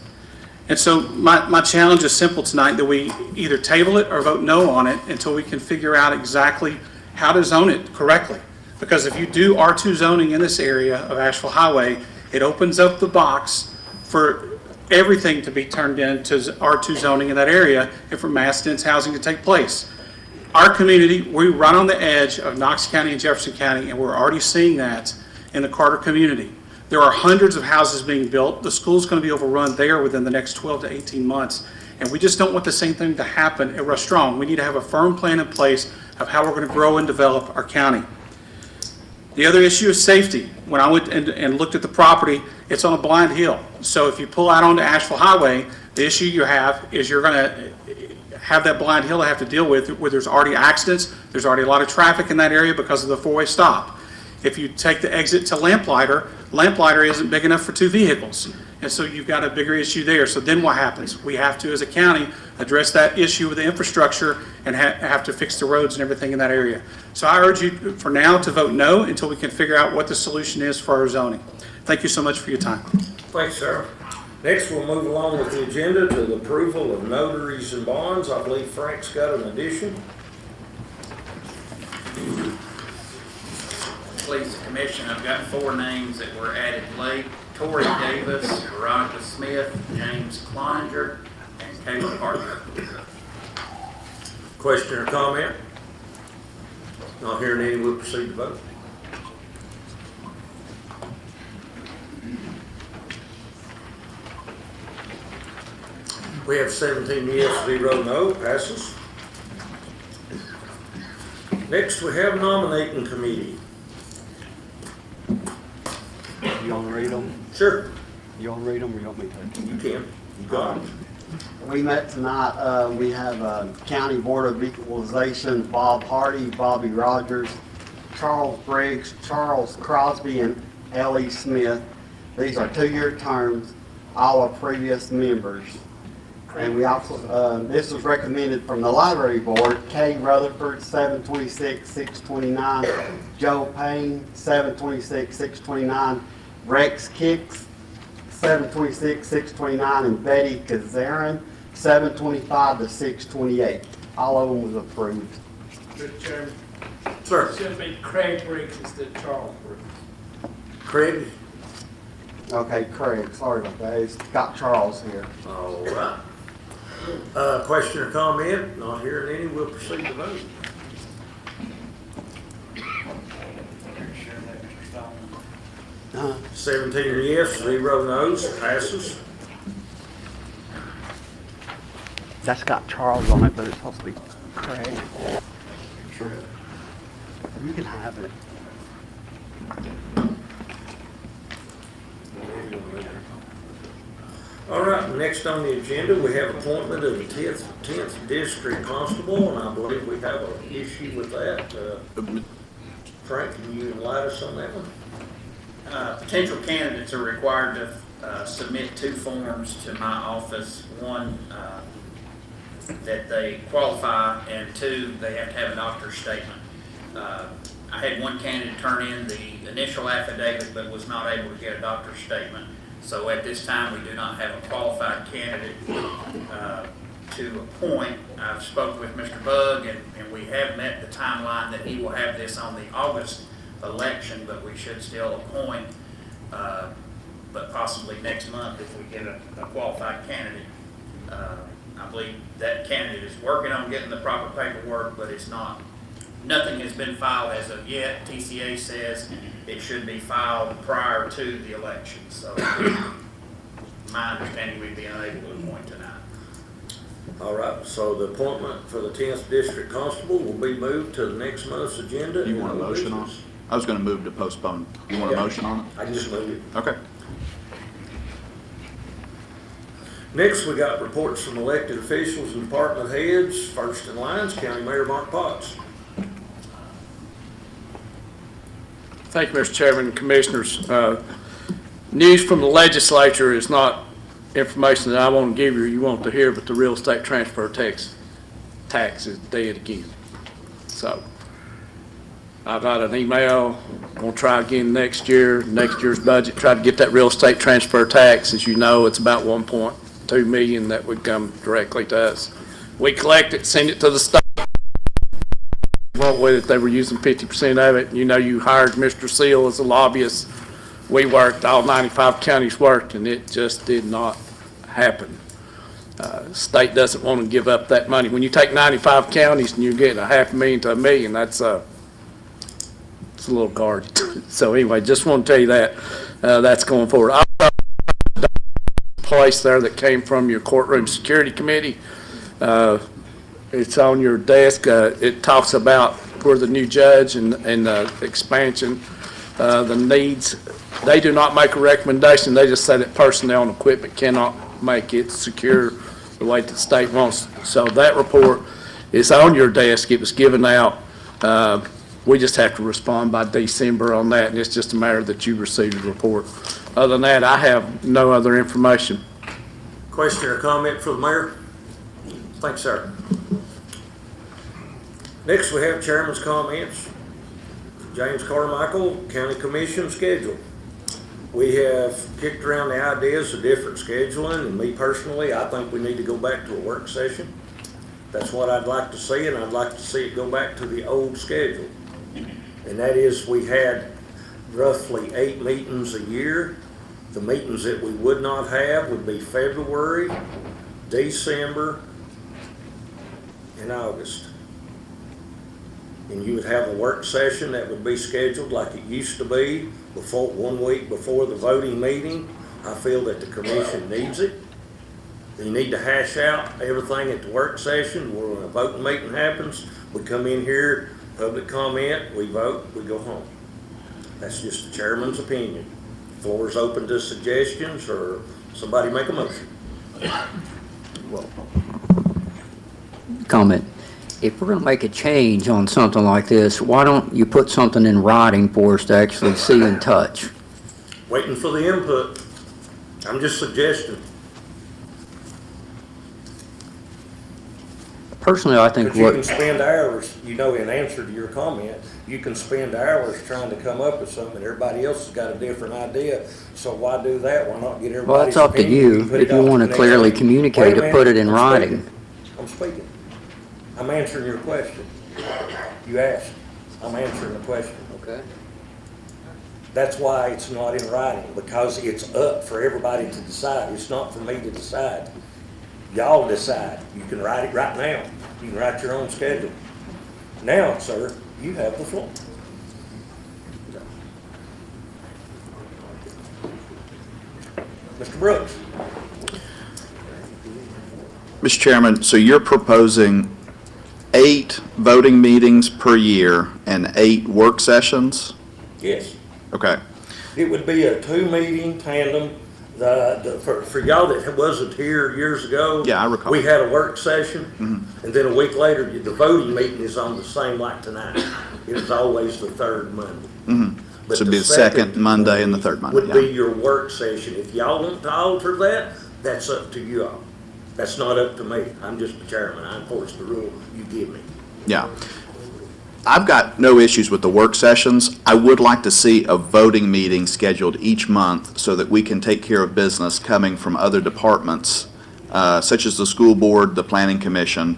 And so my challenge is simple tonight, that we either table it or vote no on it until we can figure out exactly how to zone it correctly. Because if you do R2 zoning in this area of Asheville Highway, it opens up the box for everything to be turned into R2 zoning in that area and for mass dense housing to take place. Our community, we're right on the edge of Knox County and Jefferson County, and we're already seeing that in the Carter community. There are hundreds of houses being built. The school's going to be overrun there within the next 12 to 18 months. And we just don't want the same thing to happen at Rush Strong. We need to have a firm plan in place of how we're going to grow and develop our county. The other issue is safety. When I went and looked at the property, it's on a blind hill. So if you pull out onto Asheville Highway, the issue you have is you're going to have that blind hill to have to deal with where there's already accidents, there's already a lot of traffic in that area because of the four-way stop. If you take the exit to Lamplighter isn't big enough for two vehicles. And so you've got a bigger issue there. So then what happens? We have to, as a county, address that issue with the infrastructure and have to fix the roads and everything in that area. So I urge you for now to vote no until we can figure out what the solution is for our zoning. Thank you so much for your time. Thanks, sir. Next, we'll move along with the agenda to the approval of notaries and bonds. I believe Frank's got an addition. Please, Commission, I've got 4 names that were added late. Tori Davis, Veronica Smith, James Cloninger, and Caleb Parker. Question or comment? Not hearing any, we'll proceed to vote. We have 17 yes, 0 no, passes. Next, we have nominating committee. You want to read them? Sure. You want to read them or you want me to? You can. You got it. We met tonight. We have County Board of Equalization, Bob Hardy, Bobby Rogers, Charles Briggs, Charles Crosby, and Ellie Smith. These are 2-year terms. All are previous members. And we also, this was recommended from the library board, Kay Rutherford, 726-629, Joe Payne, 726-629, Rex Kicks, 726-629, and Betty Kazarin, 725-628. All of them was approved. Mr. Chairman. Sir. It should be Craig Briggs instead of Charles Briggs. Craig? Okay, Craig, sorry about that. It's got Charles here. All right. Question or comment? Not hearing any, we'll proceed to vote. Uh, 17 yes, 0 no's, passes. That's got Charles on it, but it's supposed to be Craig. Sure. You can have it. All right, next on the agenda, we have appointment of the 10th District Constable, and I believe we have an issue with that. Frank, can you enlighten us on that one? Potential candidates are required to submit 2 forms to my office. One, that they qualify, and 2, they have to have a doctor's statement. I had one candidate turn in the initial affidavit but was not able to get a doctor's statement. So at this time, we do not have a qualified candidate to appoint. I've spoken with Mr. Bugg, and we have met the timeline that he will have this on the August election, but we should still appoint, but possibly next month if we get a qualified candidate. I believe that candidate is working on getting the proper paperwork, but it's not, nothing has been filed as of yet. TCA says it should be filed prior to the election. So my understanding, we'd be unable to appoint tonight. All right, so the appointment for the 10th District Constable will be moved to the next month's agenda. Do you want a motion on it? I was going to move to postpone. You want a motion on it? I can just move it. Okay. Next, we got reports from elected officials and department heads. First in line is County Mayor Mark Potts. Thank you, Mr. Chairman and Commissioners. News from the legislature is not information that I want to give you or you want to hear, but the real estate transfer tax is dead again. So I got an email, we'll try again next year's budget, try to get that real estate transfer tax. As you know, it's about 1.2 million that would come directly to us. We collect it, send it to the state. What with it, they were using 50% of it. You know, you hired Mr. Seal as a lobbyist. We worked, all 95 counties worked, and it just did not happen. State doesn't want to give up that money. When you take 95 counties and you get $500,000 to $1 million, it's a little guarded. So anyway, just want to tell you that that's going forward. Also, place there that came from your courtroom security committee. It's on your desk. It talks about where the new judge and the expansion, the needs. They do not make a recommendation. They just say that personnel and equipment cannot make it secure the way the state wants. So that report is on your desk. It was given out. We just have to respond by December on that, and it's just a matter that you receive the report. Other than that, I have no other information. Question or comment for the mayor? Thanks, sir. Next, we have chairman's comments. James Carmichael, County Commission schedule. We have kicked around the ideas of different scheduling, and me personally, I think we need to go back to a work session. That's what I'd like to see, and I'd like to see it go back to the old schedule. And that is, we had roughly 8 meetings a year. The meetings that we would not have would be February, December, and August. And you would have a work session that would be scheduled like it used to be, before 1 week before the voting meeting. I feel that the commission needs it. You need to hash out everything at the work session, where when a voting meeting happens, we come in here, public comment, we vote, we go home. That's just the chairman's opinion. Floor is open to suggestions, or somebody make a motion. Comment. If we're going to make a change on something like this, why don't you put something in writing for us to actually see and touch? Waiting for the input. I'm just suggesting. Personally, I think Because you what, can spend hours, you know, in answer to your comment, you can spend hours trying to come up with something, everybody else has got a different idea. So why do that? Why not get everybody's opinion? well, it's up to you. and put If it you on to want the to next clearly meeting? communicate Wait a to minute, put it in I'm writing. speaking. I'm speaking. I'm answering your question. You asked. I'm answering the question. Okay. That's why it's not in writing, because it's up for everybody to decide. It's not for me to decide. Y'all decide. You can write it right now. You can write your own schedule. Now, sir, you have the floor. Mr. Brooks. Mr. Chairman, so you're proposing 8 voting meetings per year and 8 work sessions? Yes. Okay. It would be a 2-meeting tandem. For y'all that wasn't here years ago. Yeah, I recall. We had a work session, and then a week later, the voting meeting is on the same like tonight. It was always the third Monday. But So it'd be the second Monday and the third Monday, would be your work session. If y'all want to alter that, that's up to you all. That's not up to me. I'm just the chairman. I enforce the rule you give me. Yeah. I've got no issues with the work sessions. I would like to see a voting meeting scheduled each month so that we can take care of business coming from other departments, such as the school board, the planning commission.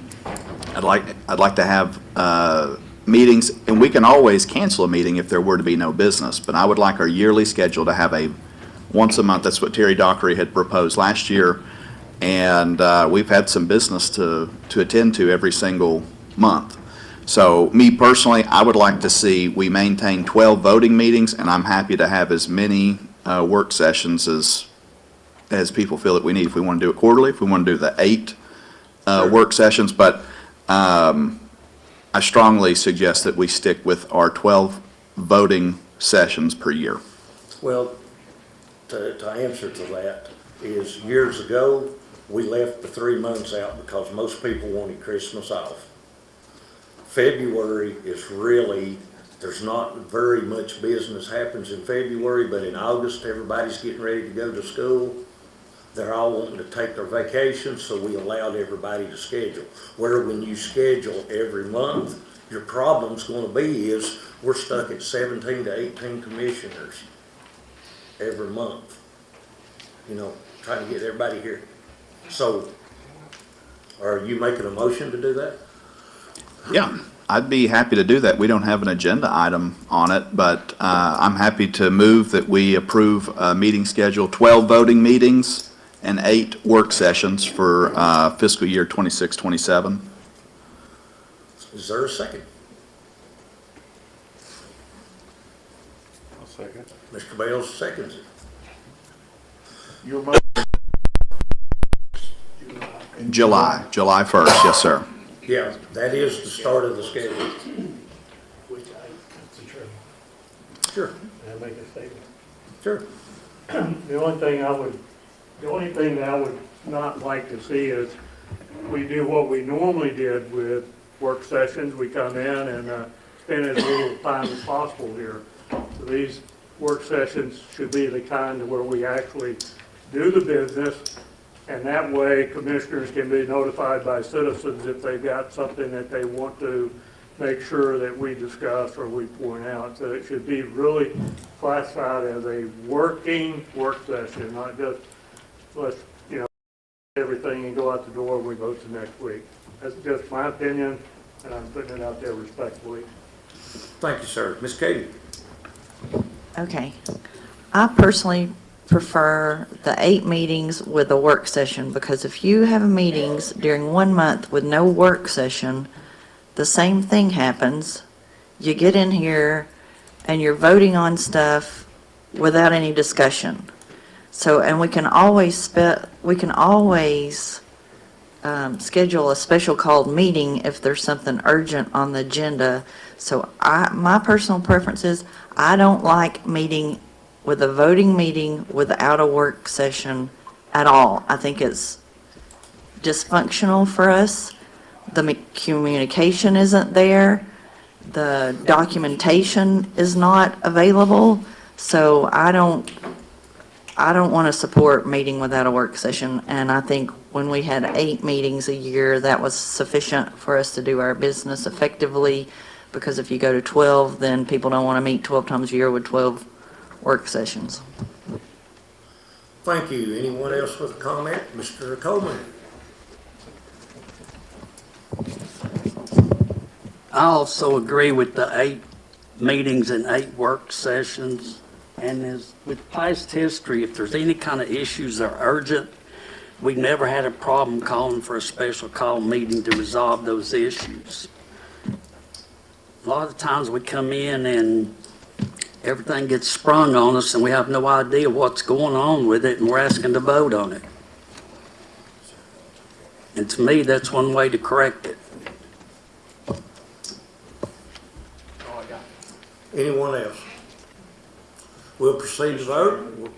I'd like to have meetings, and we can always cancel a meeting if there were to be no business, but I would like our yearly schedule to have a once a month. That's what Terry Dockery had proposed last year, and we've had some business to attend to every single month. So me personally, I would like to see we maintain 12 voting meetings, and I'm happy to have as many work sessions as people feel that we need. If we want to do it quarterly, if we want to do the 8 work sessions, but I strongly suggest that we stick with our 12 voting sessions per year. Well, to answer to that is years ago, we left the 3 months out because most people wanted Christmas off. February is really, there's not very much business happens in February, but in August, everybody's getting ready to go to school. They're all wanting to take their vacations, so we allowed everybody to schedule. Where when you schedule every month, your problem's going to be is we're stuck at 17 to 18 commissioners every month, you know, trying to get everybody here. So are you making a motion to do that? Yeah, I'd be happy to do that. We don't have an agenda item on it, but I'm happy to move that we approve a meeting schedule, 12 voting meetings and 8 work sessions for fiscal year 26-27. Is there a second? I'll second. Mr. Bales seconds it. Your motion. July 1st, yes, sir. Yeah, that is the start of the schedule. Sure. May I make a statement? Sure. The only thing that I would not like to see is we do what we normally did with work sessions. We come in and spend as little time as possible here. So these work sessions should be the kind where we actually do the business, and that way commissioners can be notified by citizens if they've got something that they want to make sure that we discuss or we point out. So it should be really classified as a working work session, not just let's, everything and go out the door and we vote the next week. That's just my opinion, and I'm putting it out there respectfully. Thank you, sir. Ms. Katie? Okay. I personally prefer the 8 meetings with a work session, because if you have meetings during 1 month with no work session, the same thing happens. You get in here and you're voting on stuff without any discussion. So, and we can always schedule a special called meeting if there's something urgent on the agenda. So my personal preference is I don't like meeting with a voting meeting without a work session at all. I think it's dysfunctional for us. The communication isn't there. The documentation is not available. So I don't want to support meeting without a work session, and I think when we had 8 meetings a year, that was sufficient for us to do our business effectively, because if you go to 12, then people don't want to meet 12 times a year with 12 work sessions. Thank you. Anyone else with a comment? Mr. Coleman? I also agree with the 8 meetings and 8 work sessions. And as with past history, if there's any kind of issues that are urgent, we've never had a problem calling for a special call meeting to resolve those issues. A lot of times we come in and everything gets sprung on us and we have no idea what's going on with it and we're asking to vote on it. And to me, that's one way to correct it. Anyone else? We'll proceed to vote.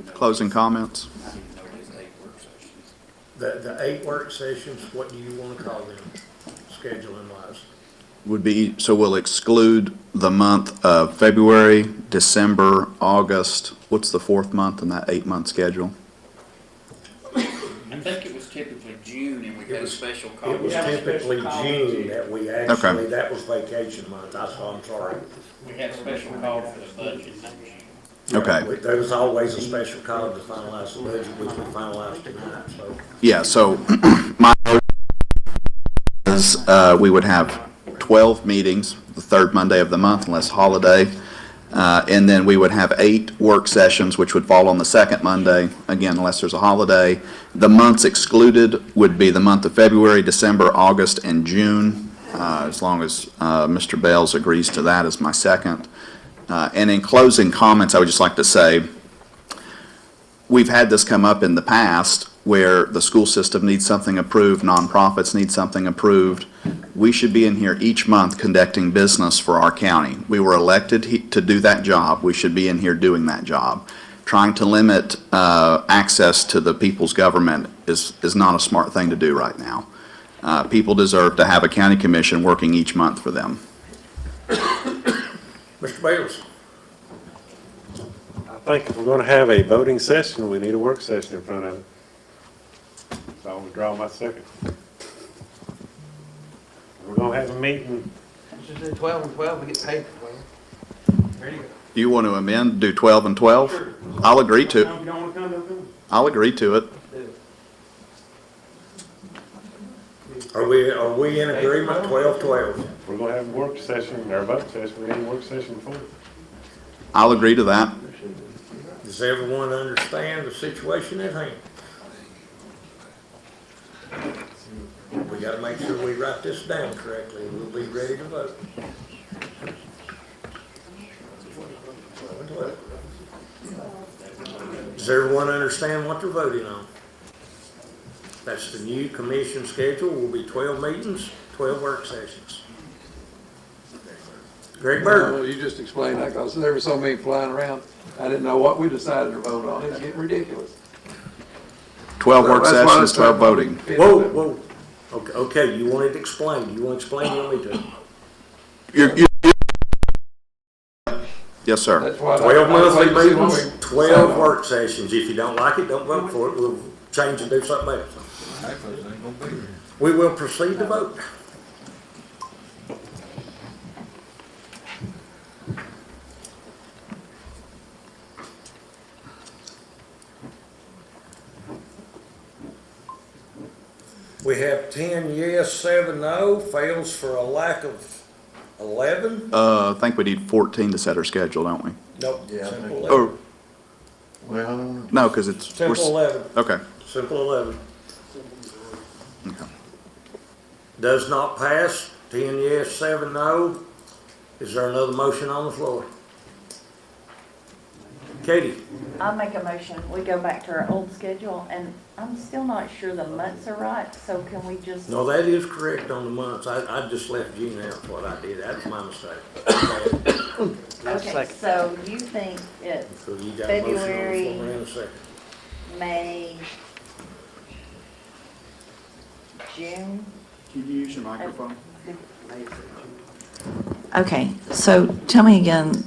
Closing comments? The 8 work sessions, what do you want to call them, scheduling wise? Would be, so we'll exclude the month of February, December, August. What's the 4th month in that 8-month schedule? I think it was typically June and we had a special call. It was typically June that we actually, that was vacation month. I'm sorry. We had a special call for the budget. Okay. There was always a special call to finalize the budget, which we finalized tonight, so. Yeah, so my motion is we would have 12 meetings, the 3rd Monday of the month unless holiday. And then we would have 8 work sessions, which would fall on the 2nd Monday, again, unless there's a holiday. The months excluded would be the month of February, December, August, and June, as long as Mr. Bales agrees to that as my second. And in closing comments, I would just like to say, we've had this come up in the past where the school system needs something approved, nonprofits need something approved. We should be in here each month conducting business for our county. We were elected to do that job. We should be in here doing that job. Trying to limit access to the people's government is not a smart thing to do right now. People deserve to have a county commission working each month for them. Mr. Bales? I think if we're going to have a voting session, we need a work session in front of it. So I'll withdraw my second. We're going to have a meeting. Just do 12 and 12, we get paid for 12. There you go. You want to amend, do 12 and 12? Sure. I'll agree to it. You don't want to come to them? I'll agree to it. Are we in agreement, 12-12? We're going to have a work session, or a vote session, we need a work session before. I'll agree to that. Does everyone understand the situation at hand? We got to make sure we write this down correctly, and we'll be ready to vote. Does everyone understand what they're voting on? That's the new commission schedule. Will be 12 meetings, 12 work sessions. Greg Bird. Well, you just explained that because there were so many flying around. I didn't know what we decided to vote on. It's getting ridiculous. 12 work sessions, 12 voting. Whoa. Okay, you wanted to explain. You want to explain? You want me to? Yes, sir. 12 monthly meetings, 12 work sessions. If you don't like it, don't vote for it. We'll change and do something else. We will proceed to vote. We have 10 yes, 7 no, fails for a lack of 11. I think we need 14 to set our schedule, don't we? Nope, simple 11. Oh, no, because it's... Simple 11. Okay. Simple 11. Okay. Does not pass, 10 yes, 7 no. Is there another motion on the floor? Katie? I'll make a motion. We go back to our old schedule, and I'm still not sure the months are right, so can we just... No, that is correct on the months. I just left June out what I did. That was my mistake. Okay, so you think it's So you got a motion on the February, floor in a second. May, June? Can you use your microphone? Okay, so tell me again,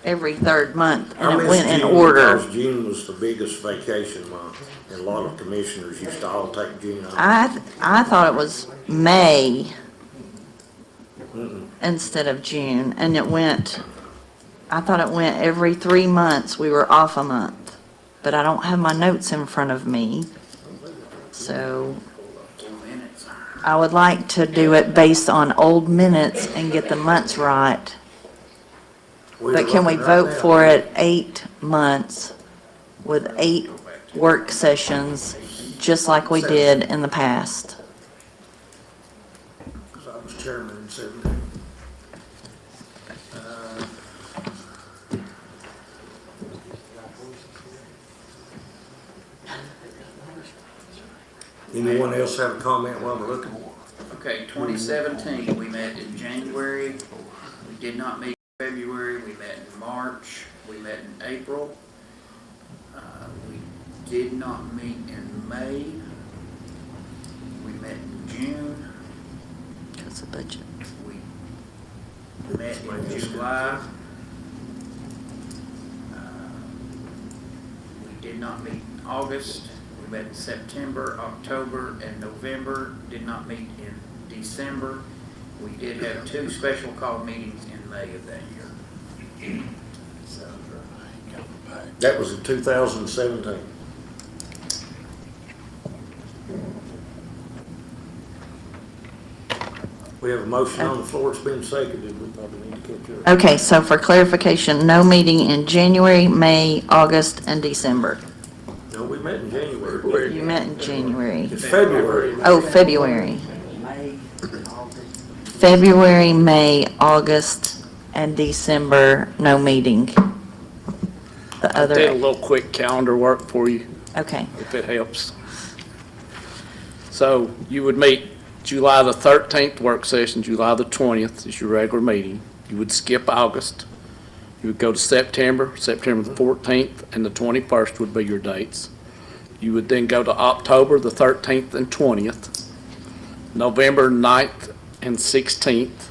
every third month, I and it miss went in June order. because June was the biggest vacation month, and a lot of commissioners used to all take June off. I thought it was May Mm-mm. instead of June, and I thought it went every 3 months, we were off a month. But I don't have my notes in front of me, so I would like to do it based on old minutes and get the months right. But can we vote for it 8 months with 8 work sessions, just like we did in the past? Because I was chairman in 17. Anyone else have a comment while we're looking? Okay, 2017, we met in January. We did not meet in February. We met in March. We met in April. We did not meet in May. We met in June. That's a budget. We met in July. We did not meet in August. We met in September, October, and November. Did not meet in December. We did have 2 special call meetings in May of that year. That was in 2017. We have a motion on the floor. It's been seconded. We probably need to catch up. Okay, so for clarification, no meeting in January, May, August, and December. No, we met in January. You met in January. It's February. Oh, February. February, May, August, and December, no meeting. The I did a other, little quick calendar work for you, okay. if it helps. So you would meet July the 13th work session, July the 20th is your regular meeting. You would skip August. You would go to September the 14th and the 21st would be your dates. You would then go to October the 13th and 20th, November 9th and 16th.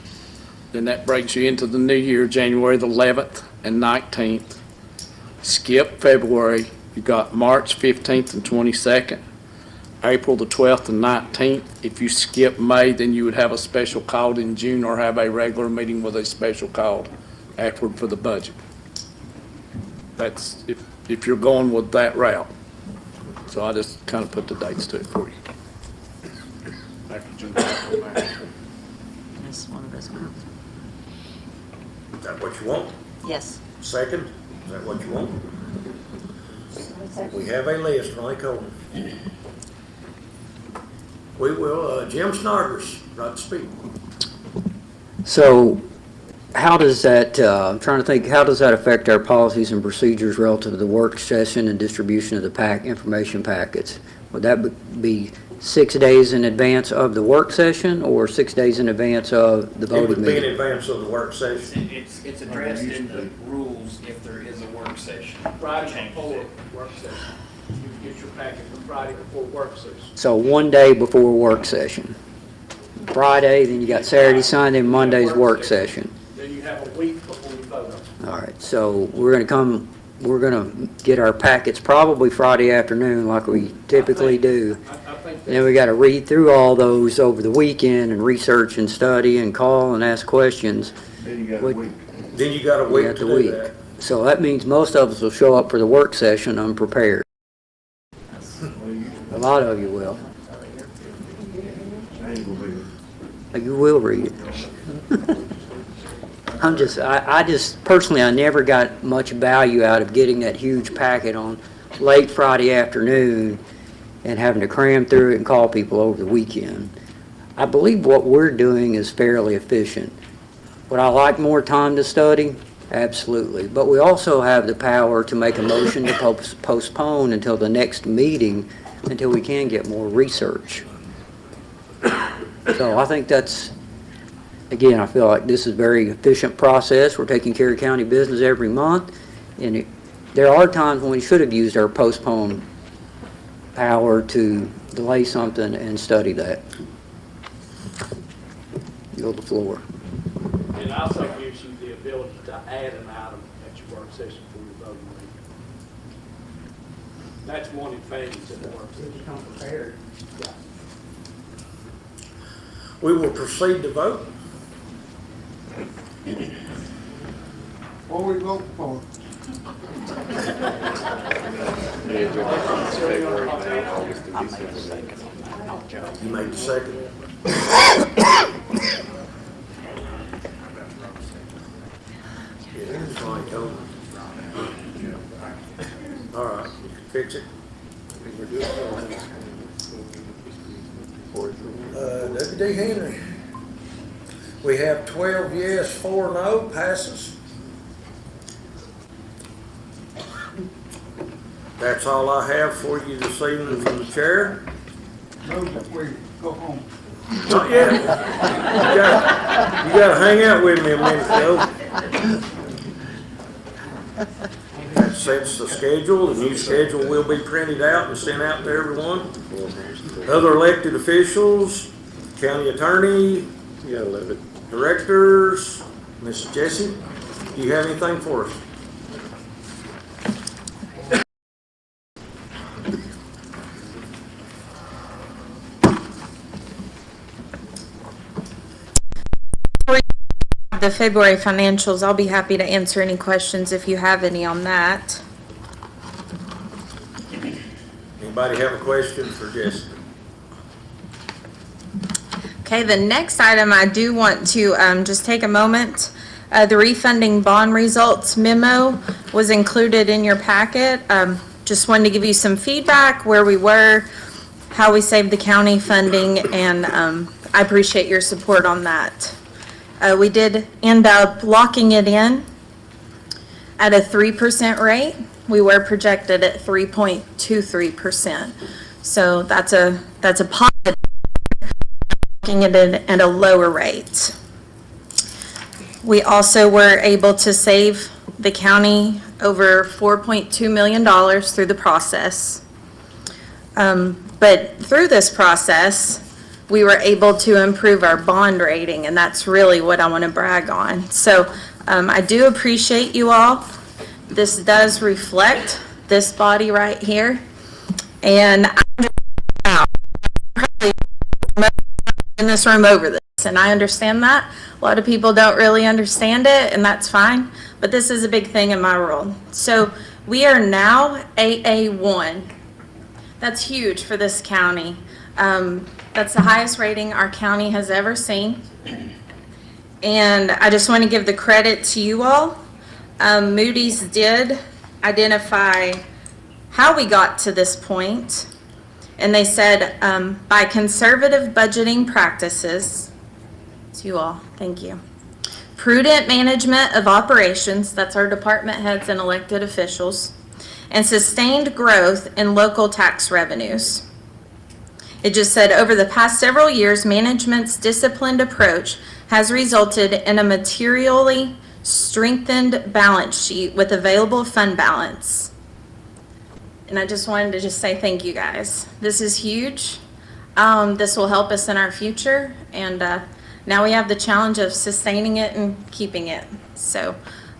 Then that brings you into the new year, January the 11th and 19th. Skip February, you got March 15th and 22nd, April the 12th and 19th. If you skip May, then you would have a special call in June or have a regular meeting with a special call afterward for the budget. That's if you're going with that route. So I just kind of put the dates to it for you. After June. That's one of those ones. Is that what you want? Yes. Second? Is that what you want? We have a list, Ronnie Coleman. We will, Jim Snodgrass, right to speak. So how does that, I'm trying to think, how does that affect our policies and procedures relative to the work session and distribution of the information packets? Would that be 6 days in advance of the work session or 6 days in advance of the It voting would be in meeting? advance of the work session. It's addressed in the rules if there is a work session. Friday before work session. You get your packet for Friday before work session. So 1 day before work session. Friday, then you got Saturday, Sunday, and Monday's work session. Then you have a week before you vote on it. All right, so we're gonna get our packets probably Friday afternoon like we typically do. I think Then we gotta read through all those over the weekend and research and study and call and ask questions. Then you got a week. Then you got a We week got to the do week. that. So that means most of us will show up for the work session unprepared. A lot of you will. You will read it. I just, personally, I never got much value out of getting that huge packet on late Friday afternoon and having to cram through it and call people over the weekend. I believe what we're doing is fairly efficient. Would I like more time to study? Absolutely. But we also have the power to make a motion to postpone until the next meeting until we can get more research. So I think that's, again, I feel like this is a very efficient process. We're taking care of county business every month. And there are times when we should have used our postpone power to delay something and study that. Yield the floor. It also gives you the ability ability to add an item at your work session for your voting meeting. That's one advantage of the work session. Come prepared. Yeah. We will proceed to vote. What we vote for? You made the second. Yeah, it's like over. All right, you can fix it. W.D. Henry. We have 12 yes, 4 no, passes. That's all I have for you this evening from the chair. Move that we go home. Not yet. You gotta hang out with me a minute, Joe. That sets the schedule. The new schedule will be printed out and sent out to everyone. Other elected officials, county attorney, directors, Mrs. Jessie, do you have anything for us? The February financials, I'll be happy to answer any questions if you have any on that. Anybody have a question for Jessica? Okay, the next item I do want to just take a moment. The refunding bond results memo was included in your packet. Just wanted to give you some feedback where we were, how we saved the county funding, and I appreciate your support on that. We did end up locking it in at a 3% rate. We were projected at 3.23%. So that's a positive, locking it in at a lower rate. We also were able to save the county over $4.2 million through the process. But through this process, we were able to improve our bond rating, and that's really what I want to brag on. So I do appreciate you all. This does reflect this body right here. And I'm probably in this room over this, and I understand that. A lot of people don't really understand it, and that's fine. But this is a big thing in my world. So we are now AA1. That's huge for this county. That's the highest rating our county has ever seen. And I just want to give the credit to you all. Moody's did identify how we got to this point. And they said, by conservative budgeting practices, it's you all, thank you. Prudent management of operations, that's our department heads and elected officials, and sustained growth in local tax revenues. It just said, over the past several years, management's disciplined approach has resulted in a materially strengthened balance sheet with available fund balance. And I just wanted to just say thank you guys. This is huge. This will help us in our future. And now we have the challenge of sustaining it and keeping it. So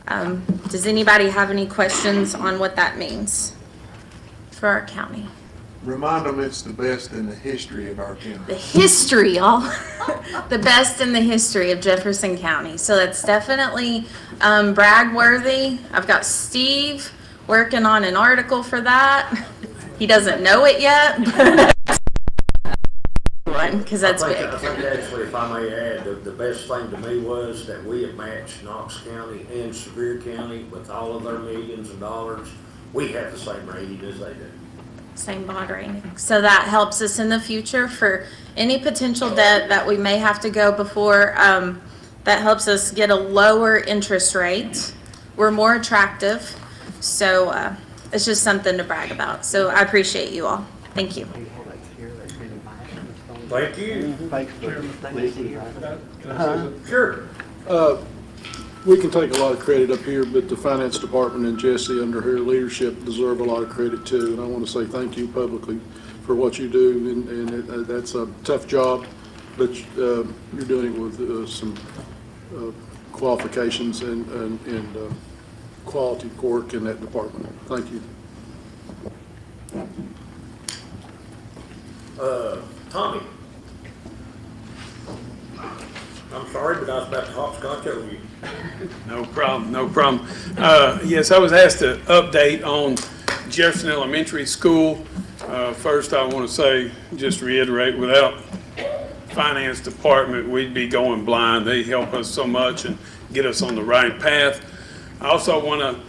does anybody have any questions on what that means for our county? Remind them it's the best in the history of our county. The history, y'all. The best in the history of Jefferson County. So that's definitely brag worthy. I've got Steve working on an article for that. He doesn't know it yet, but because that's big. I think actually, if I may add, the best thing to me was that we have matched Knox County and Sevier County with all of their millions of dollars. We have the same rating as they do. Same bond rating. So that helps us in the future for any potential debt that we may have to go before. That helps us get a lower interest rate. We're more attractive. So it's just something to brag about. So I appreciate you all. Thank you. Thank you. Sure. We can take a lot of credit up here, but the finance department and Jesse under her leadership deserve a lot of credit too. And I want to say thank you publicly for what you do. And that's a tough job, but you're doing it with some qualifications and quality work in that department. Thank you. Tommy? I'm sorry, but I was about to hopscotch over you. No problem, no problem. Yes, I was asked to update on Jefferson Elementary School. First, I want to say, just reiterate, without finance department, we'd be going blind. They help us so much and get us on the right path. I also want to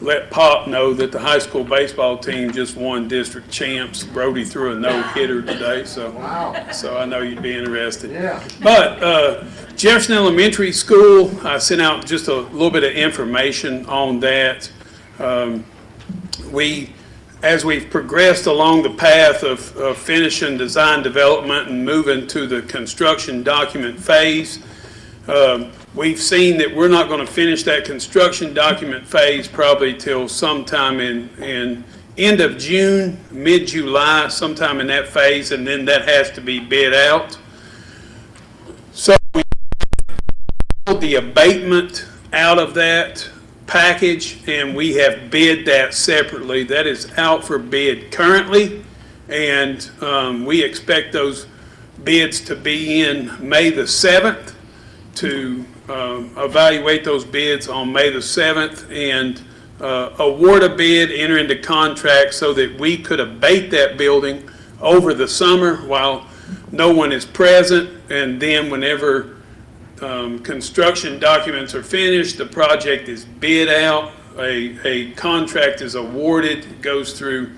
let Pop know that the high school baseball team just won district champs. Brody threw a no-hitter today, so I know you'd be interested. Yeah. But Jefferson Elementary School, I sent out just a little bit of information on that. As we've progressed along the path of finishing design development and moving to the construction document phase, we've seen that we're not going to finish that construction document phase probably till sometime in end of June, mid-July, sometime in that phase, and then that has to be bid out. So we pulled the abatement out of that package, and we have bid that separately. That is out for bid currently, and we expect those bids to be in May the 7th to evaluate those bids on May the 7th and award a bid, enter into contract so that we could abate that building over the summer while no one is present, and then whenever construction documents are finished, the project is bid out, a contract is awarded, it goes through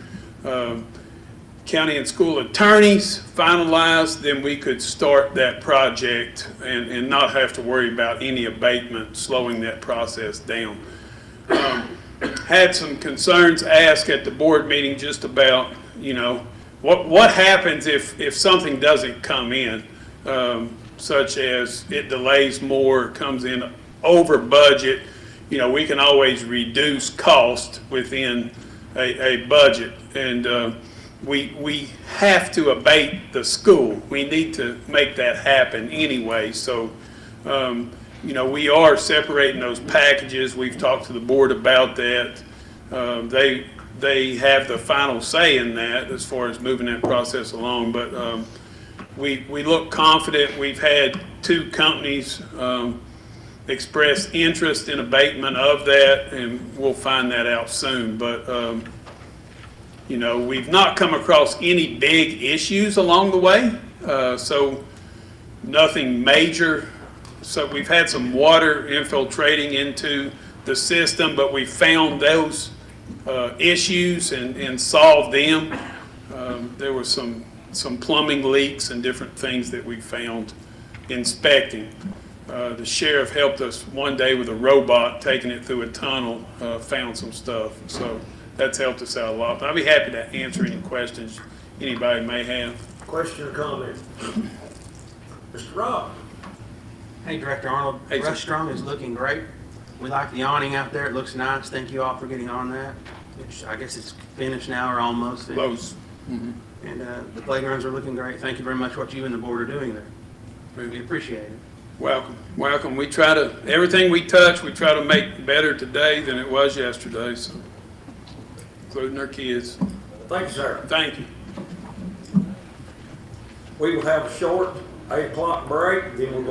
county and school attorneys, finalized, then we could start that project and not have to worry about any abatement slowing that process down. Had some concerns asked at the board meeting just about, what happens if something doesn't come in, such as it delays more, comes in over budget. We can always reduce cost within a budget, and we have to abate the school. We need to make that happen anyway. So, we are separating those packages. We've talked to the board about that. They have the final say in that as far as moving that process along. But we look confident. We've had 2 companies express interest in abatement of that, and we'll find that out soon. But we've not come across any big issues along the way, so nothing major. So we've had some water infiltrating into the system, but we found those issues and solved them. There were some plumbing leaks and different things that we found inspecting. The sheriff helped us one day with a robot taking it through a tunnel, found some stuff. So that's helped us out a lot. But I'll be happy to answer any questions anybody may have. Question or comment? Mr. Rob? Hey, Director Arnold. Hey, The sir. restaurant is looking great. We like the awning out there. It looks nice. Thank you all for getting on that. I guess it's finished now or almost finished. Close. Mm-hmm. And the playgrounds are looking great. Thank you very much what you and the board are doing there. We appreciate it. Welcome, welcome. We try to, everything we touch, we try to make better today than it was yesterday, so, including our kids. Thank you, sir. Thank you. We will have a short 8 o'clock break, then we'll go.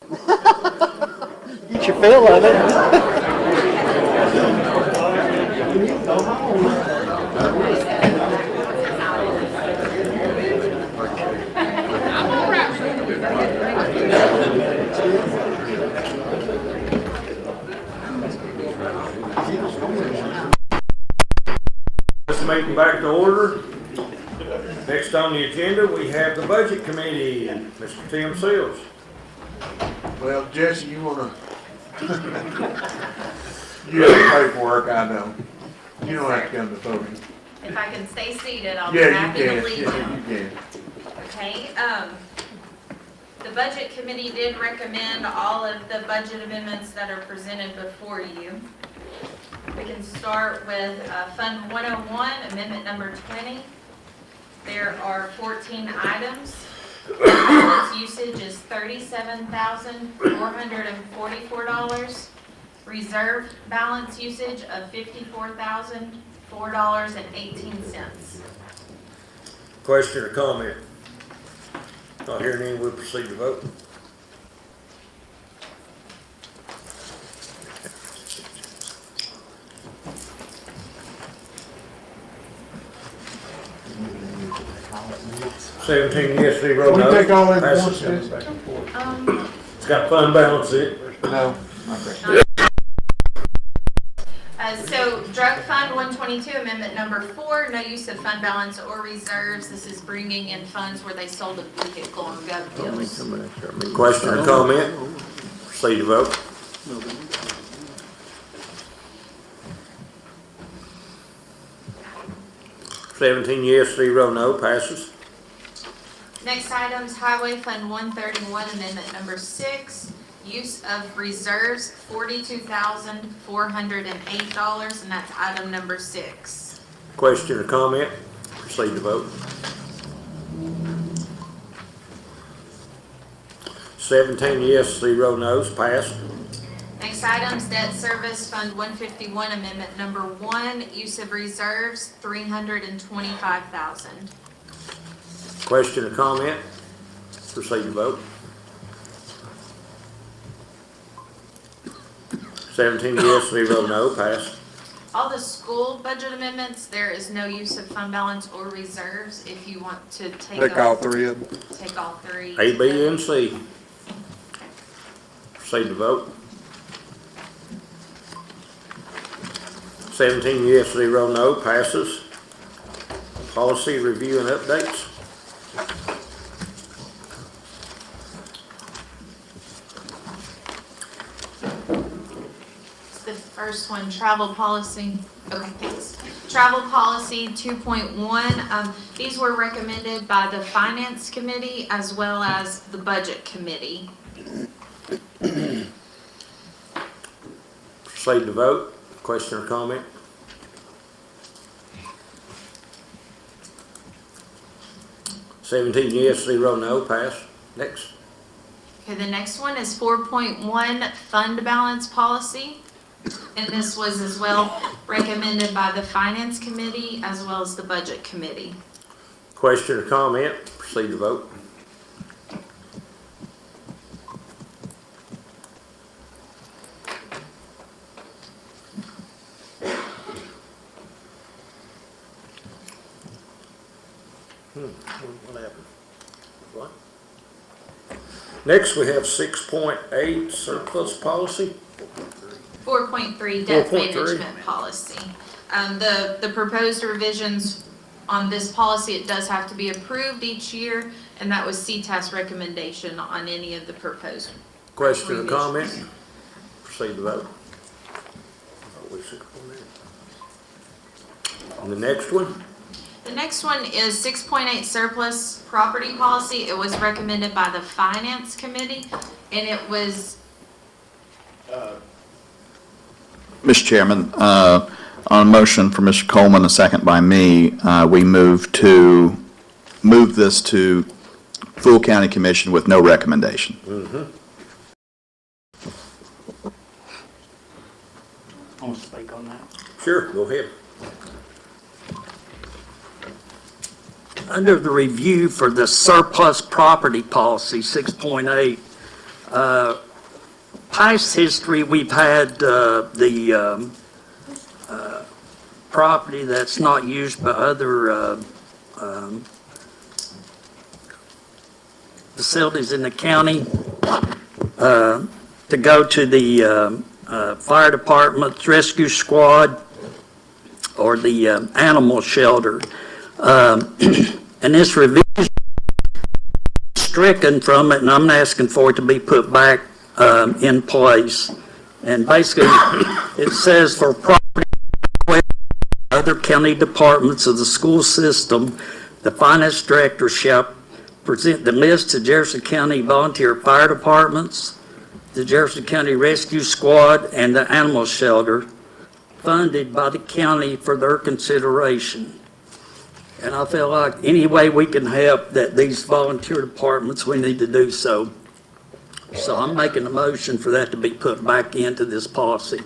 Get your fill of it. This meeting back to order. Next on the agenda, we have the Budget Committee, Mr. Tim Seals. Well, Jesse, you wanna, you have paperwork, I know. You don't have to come to voting. If I can stay seated, I'll be Yeah, you happy to can, lead yeah, you. you can. Okay, the Budget Committee did recommend all of the budget amendments that are presented before you. We can start with Fund 101, Amendment Number 20. There are 14 items. Balance usage is $37,444. Reserve balance usage of $54,004.18. Question or comment? Not hearing any, we'll proceed to vote. Seventeen yes, 0 Can we no. take all that at Passes. once, Jesse? It's got fund balance in it. No. So Drug Fund 122, Amendment Number 4, no use of fund balance or reserves. This is bringing in funds where they sold a vehicle on gov deals. Question or comment? Proceed to vote. Seventeen yes, 0 no. Passes. Next item's Highway Fund 131, Amendment Number 6, use of reserves, $42,408, and that's item number 6. Question or comment? Proceed to vote. 17 yes, 0 no's. Passed. Next item's Debt Service Fund 151, Amendment Number 1, use of reserves, $325,000. Question or comment? Proceed to vote. 17 yes, 0 no. Passed. All the school budget amendments, there is no use of fund balance or reserves. If you want to take all three of them. Take all three. A, B, and C. Proceed to vote. 17 yes, 0 no. Passes. Policy review and updates. The first one, travel policy. Okay, thanks. Travel policy 2.1. These were recommended by the Finance Committee as well as the Budget Committee. Proceed to vote. Question or comment? Seventeen yes, 0 no. Pass. Next. Okay, the next one is 4.1 fund balance policy. And this was as well recommended by the Finance Committee as well as the Budget Committee. Question or comment? Proceed to vote. What happened? What? Next, we have 6.8 surplus policy. 4.3 debt 4.3. management policy. The proposed revisions on this policy, it does have to be approved each year, and that was CTAS recommendation on any of the proposed. Question or comment? Proceed to vote. And the next one? The next one is 6.8 surplus property policy. It was recommended by the Finance Committee, and it was Mr. Chairman, on a motion for Mr. Coleman, a second by me, we move this to full county commission with no recommendation. I want to speak on that. Sure, go ahead. Under the review for the surplus property policy, 6.8, Past history, we've had the property that's not used by other facilities in the county to go to the fire department, rescue squad, or the animal shelter. And this revision stricken from it, and I'm asking for it to be put back in place. And basically, it says for property other county departments of the school system, the finance director shall present the list to Jefferson County volunteer fire departments, the Jefferson County Rescue Squad, and the animal shelter, funded by the county for their consideration. And I feel like any way we can help that these volunteer departments, we need to do so. So I'm making a motion for that to be put back into this policy.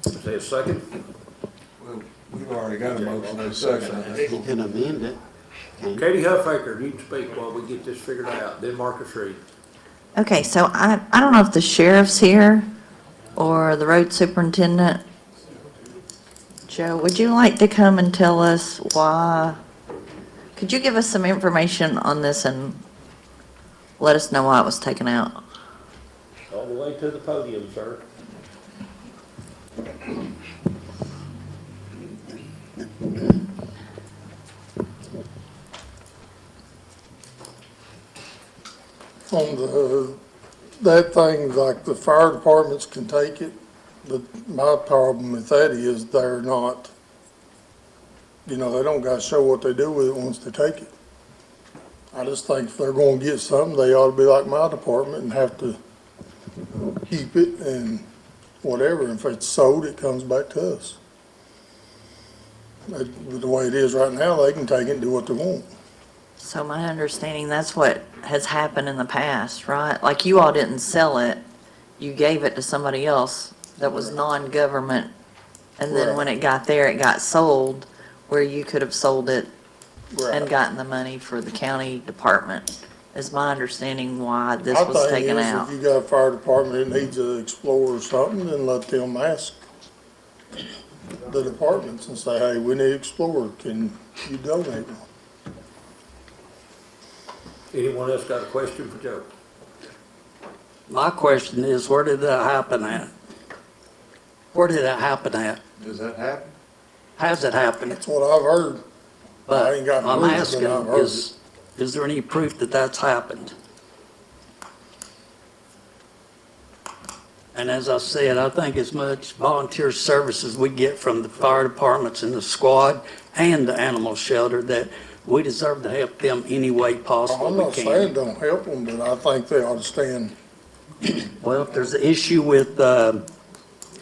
Is there a second? Well, we've already got a motion and a second. You can amend it. Katie Huffaker, you can speak while we get this figured out, then Marcus Reed. Okay, so I don't know if the sheriff's here or the road superintendent. Joe, would you like to come and tell us why? Could you give us some information on this and let us know why it was taken out? All the way to the podium, sir. On that thing, like the fire departments can take it, but my problem with that is they're not, they don't gotta show what they do with it once they take it. I just think if they're gonna get something, they ought to be like my department and have to keep it and whatever. If it's sold, it comes back to us. But the way it is right now, they can take it and do what they want. So my understanding, that's what has happened in the past, right? Like you all didn't sell it, you gave it to somebody else that was non-government. And then when it got there, it got sold where you could have sold it and gotten the money for the county department. Is my understanding why this was taken out. If you got a fire department that needs to explore or something, then let them ask the departments and say, hey, we need to explore, can you donate one? Anyone else got a question for Joe? My question is, where did that happen at? Where did that happen at? Does that happen? How's it happen? That's what I've heard. I But ain't got I'm proof, but asking, I've heard is there any proof that that's happened? And as I said, I think as much volunteer services we get from the fire departments and the squad and the animal shelter, that we deserve to help them any way possible I'm we not can. saying don't help them, but I think they ought to stand. Well, if there's an issue with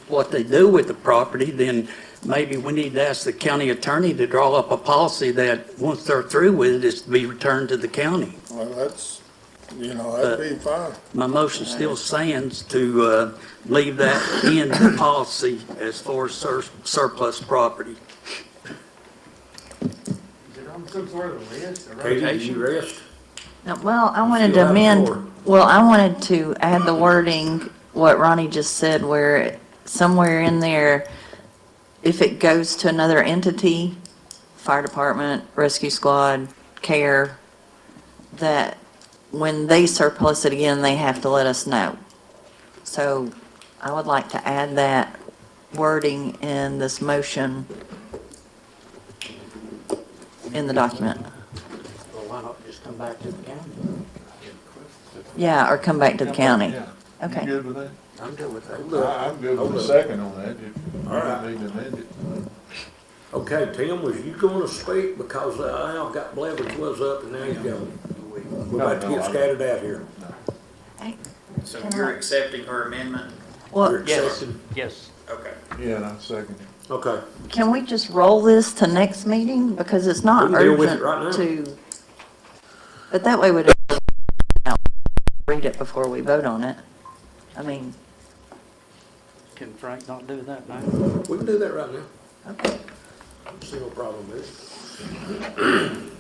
what they do with the property, then maybe we need to ask the county attorney to draw up a policy that once they're through with it, it's to be returned to the county. Well, that's, that'd be fine. My motion still stands to leave that in the policy as far as surplus property. Is it on some sort of list or Katie, rotation? you rest? Well, I wanted Still to have the floor. amend, I wanted to add the wording, what Ronnie just said, where somewhere in there, if it goes to another entity, fire department, rescue squad, care, that when they surplus it again, they have to let us know. So I would like to add that wording in this motion in the document. Well, why not just come back to the county? Yeah, or come back to the county. Okay. You good with that? I'm good with that. I'm good with the second on that. You All right. don't need to amend it. Okay, Tim, was you going to speak? Because Al got Blevins was up and now he's gone. We're about to get scattered out here. So you're accepting her amendment? Well, You're accepting? Yes. Okay. Yeah, and I second it. Okay. can we just roll this to next meeting? Because it's not We can deal with it urgent right now. to, but that way we don't read it before we vote on it. I mean, Can Frank not do that now? We can do that right now. okay. See no problem with it.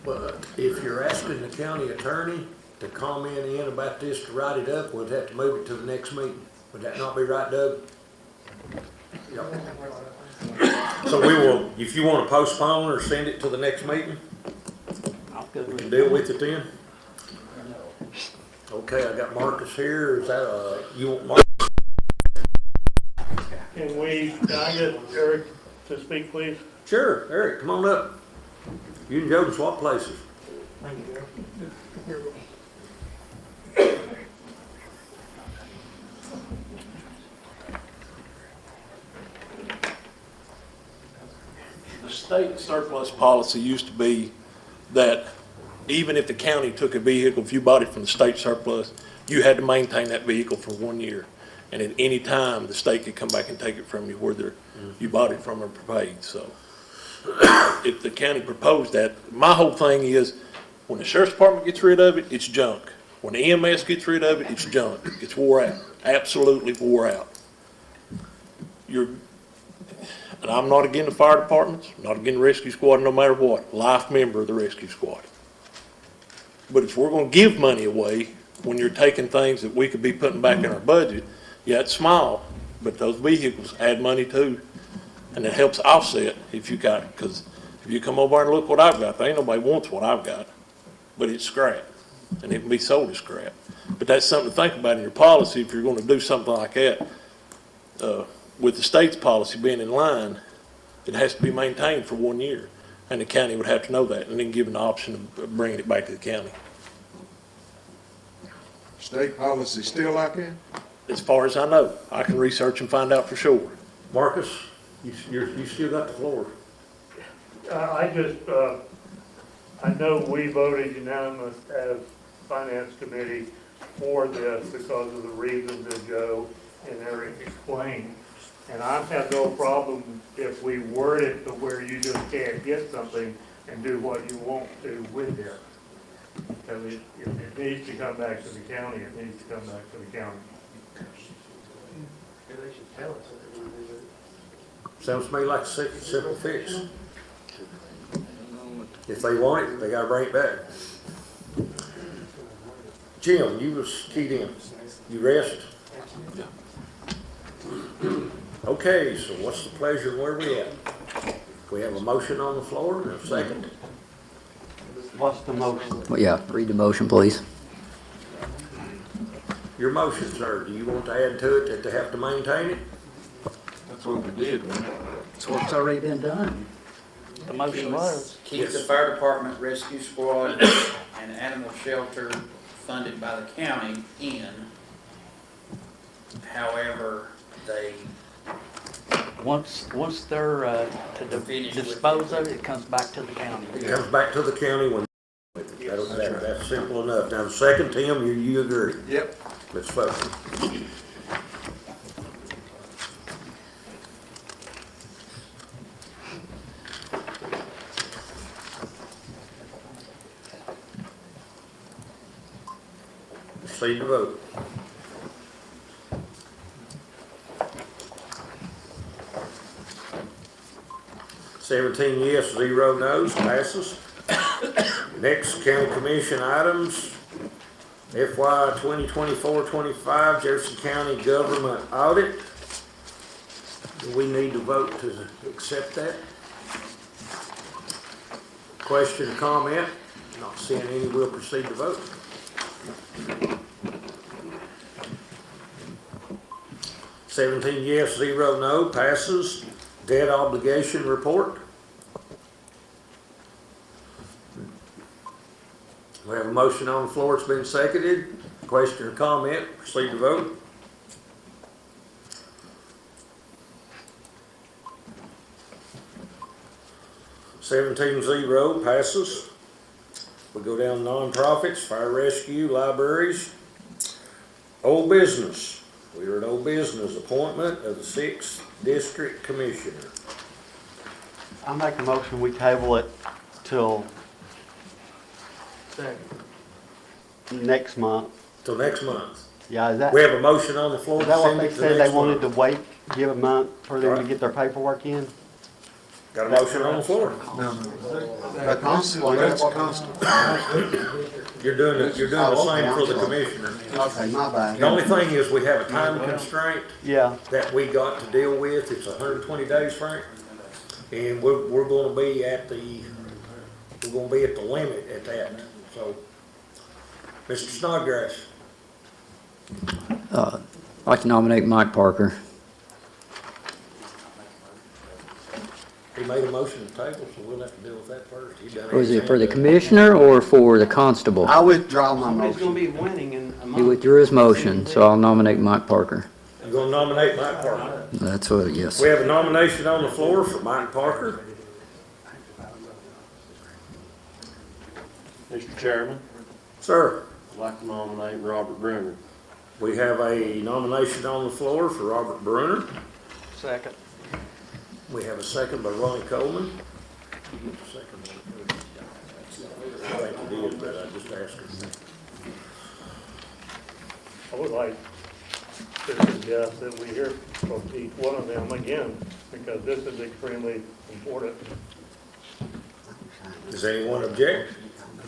But if you're asking the county attorney to comment in about this to write it up, we'll have to move it to the next meeting. Would that not be right, Doug? Yep. So we will, if you want to postpone or send it to the next meeting, we can deal with it then. Okay, I got Marcus here. Is that you want Marcus? Can I get Eric to speak, please? Sure, Eric, come on up. You and Joe can swap places. Thank you. The state surplus policy used to be that even if the county took a vehicle, if you bought it from the state surplus, you had to maintain that vehicle for 1 year. And at any time, the state could come back and take it from you, whether you bought it from or paid. So if the county proposed that, my whole thing is, when the sheriff's department gets rid of it, it's junk. When the EMS gets rid of it, it's junk. It's wore out, absolutely wore out. And I'm not against the fire departments, not against the rescue squad, no matter what, life member of the rescue squad. But if we're gonna give money away, when you're taking things that we could be putting back in our budget, yeah, it's small, but those vehicles add money too. And it helps offset if you got it, because if you come over and look what I've got, there ain't nobody wants what I've got, but it's scrap, and it can be sold as scrap. But that's something to think about in your policy if you're gonna do something like that. With the state's policy being in line, it has to be maintained for 1 year, and the county would have to know that, and then give an option of bringing it back to the county. State policy still like that? As far as I know, I can research and find out for sure. Marcus, you still got the floor. I know we voted unanimous as finance committee for this because of the reasons that Joe and Eric explained. And I have no problem if we word it to where you just can't get something and do what you want to with it. Because it needs to come back to the county, it needs to come back to the county. Sounds to me like a simple fix. If they want it, they gotta bring it back. Jim, you was keyed in. You rest? Okay, so what's the pleasure, where we at? We have a motion on the floor and a second. What's the motion? Well, yeah, read the motion, please. Your motion, sir, do you want to add to it that they have to maintain it? That's what we did, man. That's what's already been done. The motion was keep the Yes. fire department, rescue squad, and animal shelter funded by the county in. However, they Once they're to Finish with- dispose of it, it comes back to the county. It comes back to the county when, that's simple enough. Now, the second, Tim, you agree? Yep. Let's vote. Proceed to vote. Seventeen yes, 0 no's, passes. Next, county commission items, FY 2024-25 Jefferson County Government Audit. Do we need to vote to accept that? Question or comment? Not seeing any, we'll proceed to vote. Seventeen yes, 0 no, passes. Debt obligation report. We have a motion on the floor, it's been seconded. Question or comment, proceed to vote. Seventeen zero, passes. We go down to nonprofits, fire rescue, libraries. Old business. We are at old business, appointment of the 6th District Commissioner. I make a motion, we table it till next month. Till next month. Yeah, is that? We have a motion on the floor Is to that what send they it to said they next wanted month. to wait, give a month for them to Right. get their paperwork in? Got a motion on the floor. The constable, that's constable. You're doing the same for the commissioner. Okay, my bad. The only thing is, we have a time constraint Yeah. that we got to deal with. It's 120 days, Frank. And we're gonna be at the limit at that, so. Mr. Snodgrass, I'd like to nominate Mike Parker. he made a motion to table, so we'll have to deal with that first. He done Was it for the everything. commissioner or for the constable? I withdraw my Somebody's gonna motion. be winning in a He month. withdrew his motion, so I'll nominate Mike Parker. You gonna nominate Mike Parker? That's what, yes. We have a nomination on the floor for Mike Parker. Mr. Chairman, Sir, I'd like to nominate Robert Bruner. we have a nomination on the floor for Robert Bruner. Second. We have a second by Ronnie Coleman. Second. I think he did, but I just asked him. I would like to suggest that we hear from each one of them again, because this is extremely important. Does anyone object?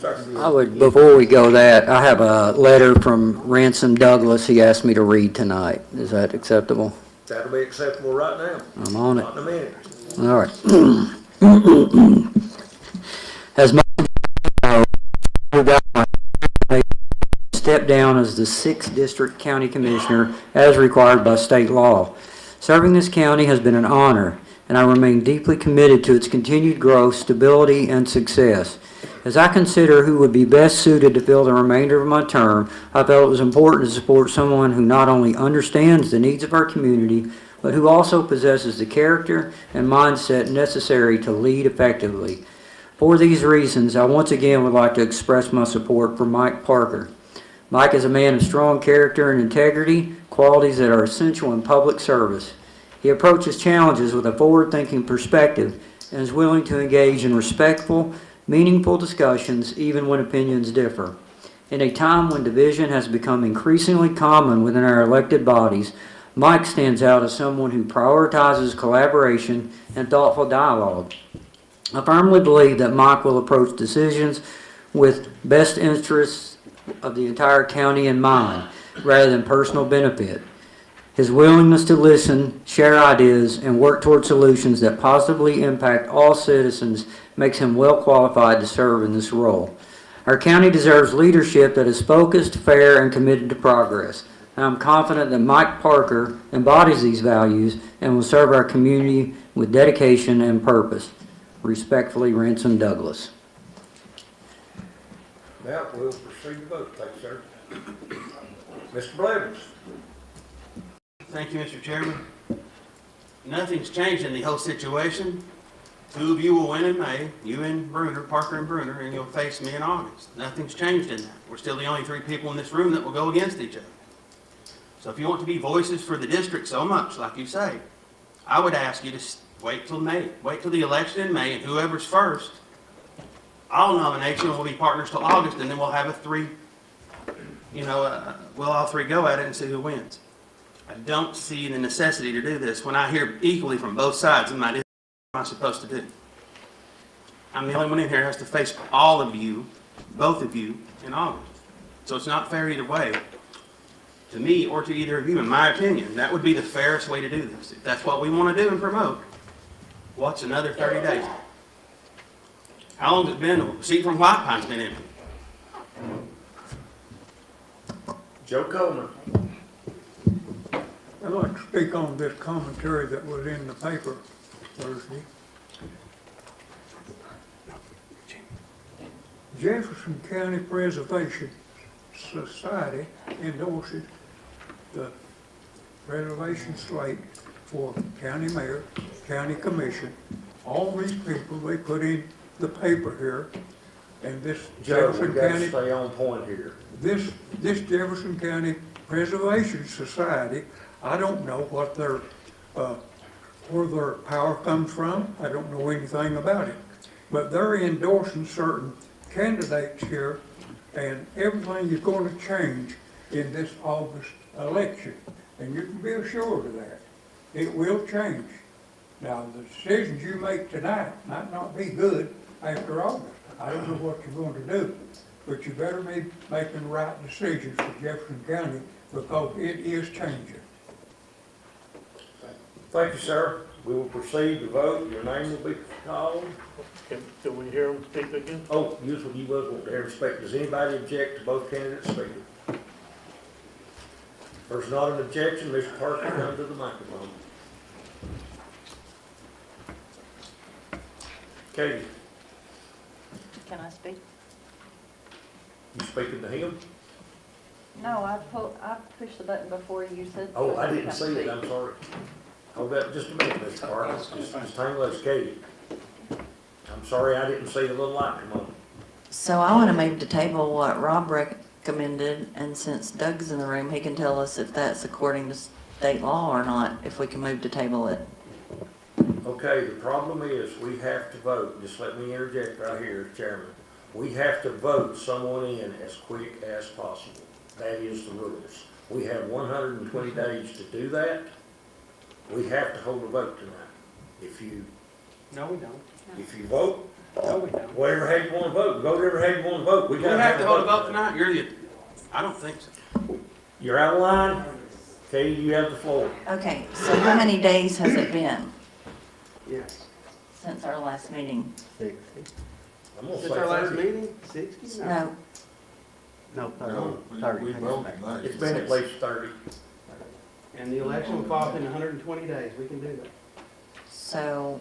Sir? I would, before we go that, I have a letter from Ransom Douglas he asked me to read tonight. Is that acceptable? That'll be acceptable right now. I'm on it. Not in a minute. All right. As my step down as the 6th District County Commissioner as required by state law. Serving this county has been an honor, and I remain deeply committed to its continued growth, stability, and success. As I consider who would be best suited to fill the remainder of my term, I felt it was important to support someone who not only understands the needs of our community, but who also possesses the character and mindset necessary to lead effectively. For these reasons, I once again would like to express my support for Mike Parker. Mike is a man of strong character and integrity, qualities that are essential in public service. He approaches challenges with a forward-thinking perspective and is willing to engage in respectful, meaningful discussions even when opinions differ. In a time when division has become increasingly common within our elected bodies, Mike stands out as someone who prioritizes collaboration and thoughtful dialogue. I firmly believe that Mike will approach decisions with best interests of the entire county in mind, rather than personal benefit. His willingness to listen, share ideas, and work toward solutions that positively impact all citizens makes him well qualified to serve in this role. Our county deserves leadership that is focused, fair, and committed to progress. I'm confident that Mike Parker embodies these values and will serve our community with dedication and purpose. Respectfully, Ransom Douglas. Now, we'll proceed to vote. Thank you, sir. Mr. Blevins? Thank you, Mr. Chairman. Nothing's changed in the whole situation. Two of you will win in May, you and Bruner, Parker and Bruner, and you'll face me in August. Nothing's changed in that. We're still the only 3 people in this room that will go against each other. So if you want to be voices for the district so much, like you say, I would ask you to wait till May. Wait till the election in May, and whoever's first, I'll nominate you, and we'll be partners till August, and then we'll have a 3, we'll all 3 go at it and see who wins. I don't see the necessity to do this when I hear equally from both sides in my district. What am I supposed to do? I'm the only one in here who has to face all of you, both of you, in August. So it's not fair either way, to me or to either of you, in my opinion. That would be the fairest way to do this. If that's what we want to do and promote, what's another 30 days? How long has it been? The seat from White Pine's been empty. Joe Coleman? I'd like to speak on this commentary that was in the paper Thursday. Jefferson County Preservation Society endorses the reservation slate for county mayor, county commission. All these people, they put in the paper here, and this Joe, Jefferson we got to County, stay on point here. this Jefferson County Preservation Society, I don't know what their, where their power comes from. I don't know anything about it. But they're endorsing certain candidates here, and everything is going to change in this August election. And you can be assured of that. It will change. Now, the decisions you make tonight might not be good after August. I don't know what you're going to do, but you better be making the right decisions for Jefferson County because it is changing. Thank you, sir. We will proceed to vote. Your name will be called. Can we hear him speak again? Oh, usually you was want to have respect. Does anybody object to both candidates speaking? There's not an objection. Mr. Parker, come to the microphone. Katie, Can I speak? you speaking to him? No, I pushed the button before you said. Oh, I didn't see it. I'm sorry. Hold up just a minute, Mr. Parker. Just hang loose, Katie. I'm sorry, I didn't see the little light come on. So I want to move to table what Rob recommended, and since Doug's in the room, he can tell us if that's according to state law or not, if we can move to table it. Okay, the problem is, we have to vote, just let me interject right here, Chairman. We have to vote someone in as quick as possible. That is the rules. We have 120 days to do that. We have to hold a vote tonight. If you No, we don't. If you vote, No, we don't. whatever how you want to vote, vote whatever how you want to vote. We have to hold a vote tonight? I don't think so. You're out of line. Katie, you have the floor. Okay, so how many days has it been Yes. since our last meeting? 60. I'm gonna Since say our last 30. meeting, 60? No, No, No, 30. we voted. It's been at least 30. And the election will fall in 120 days, we can do that. so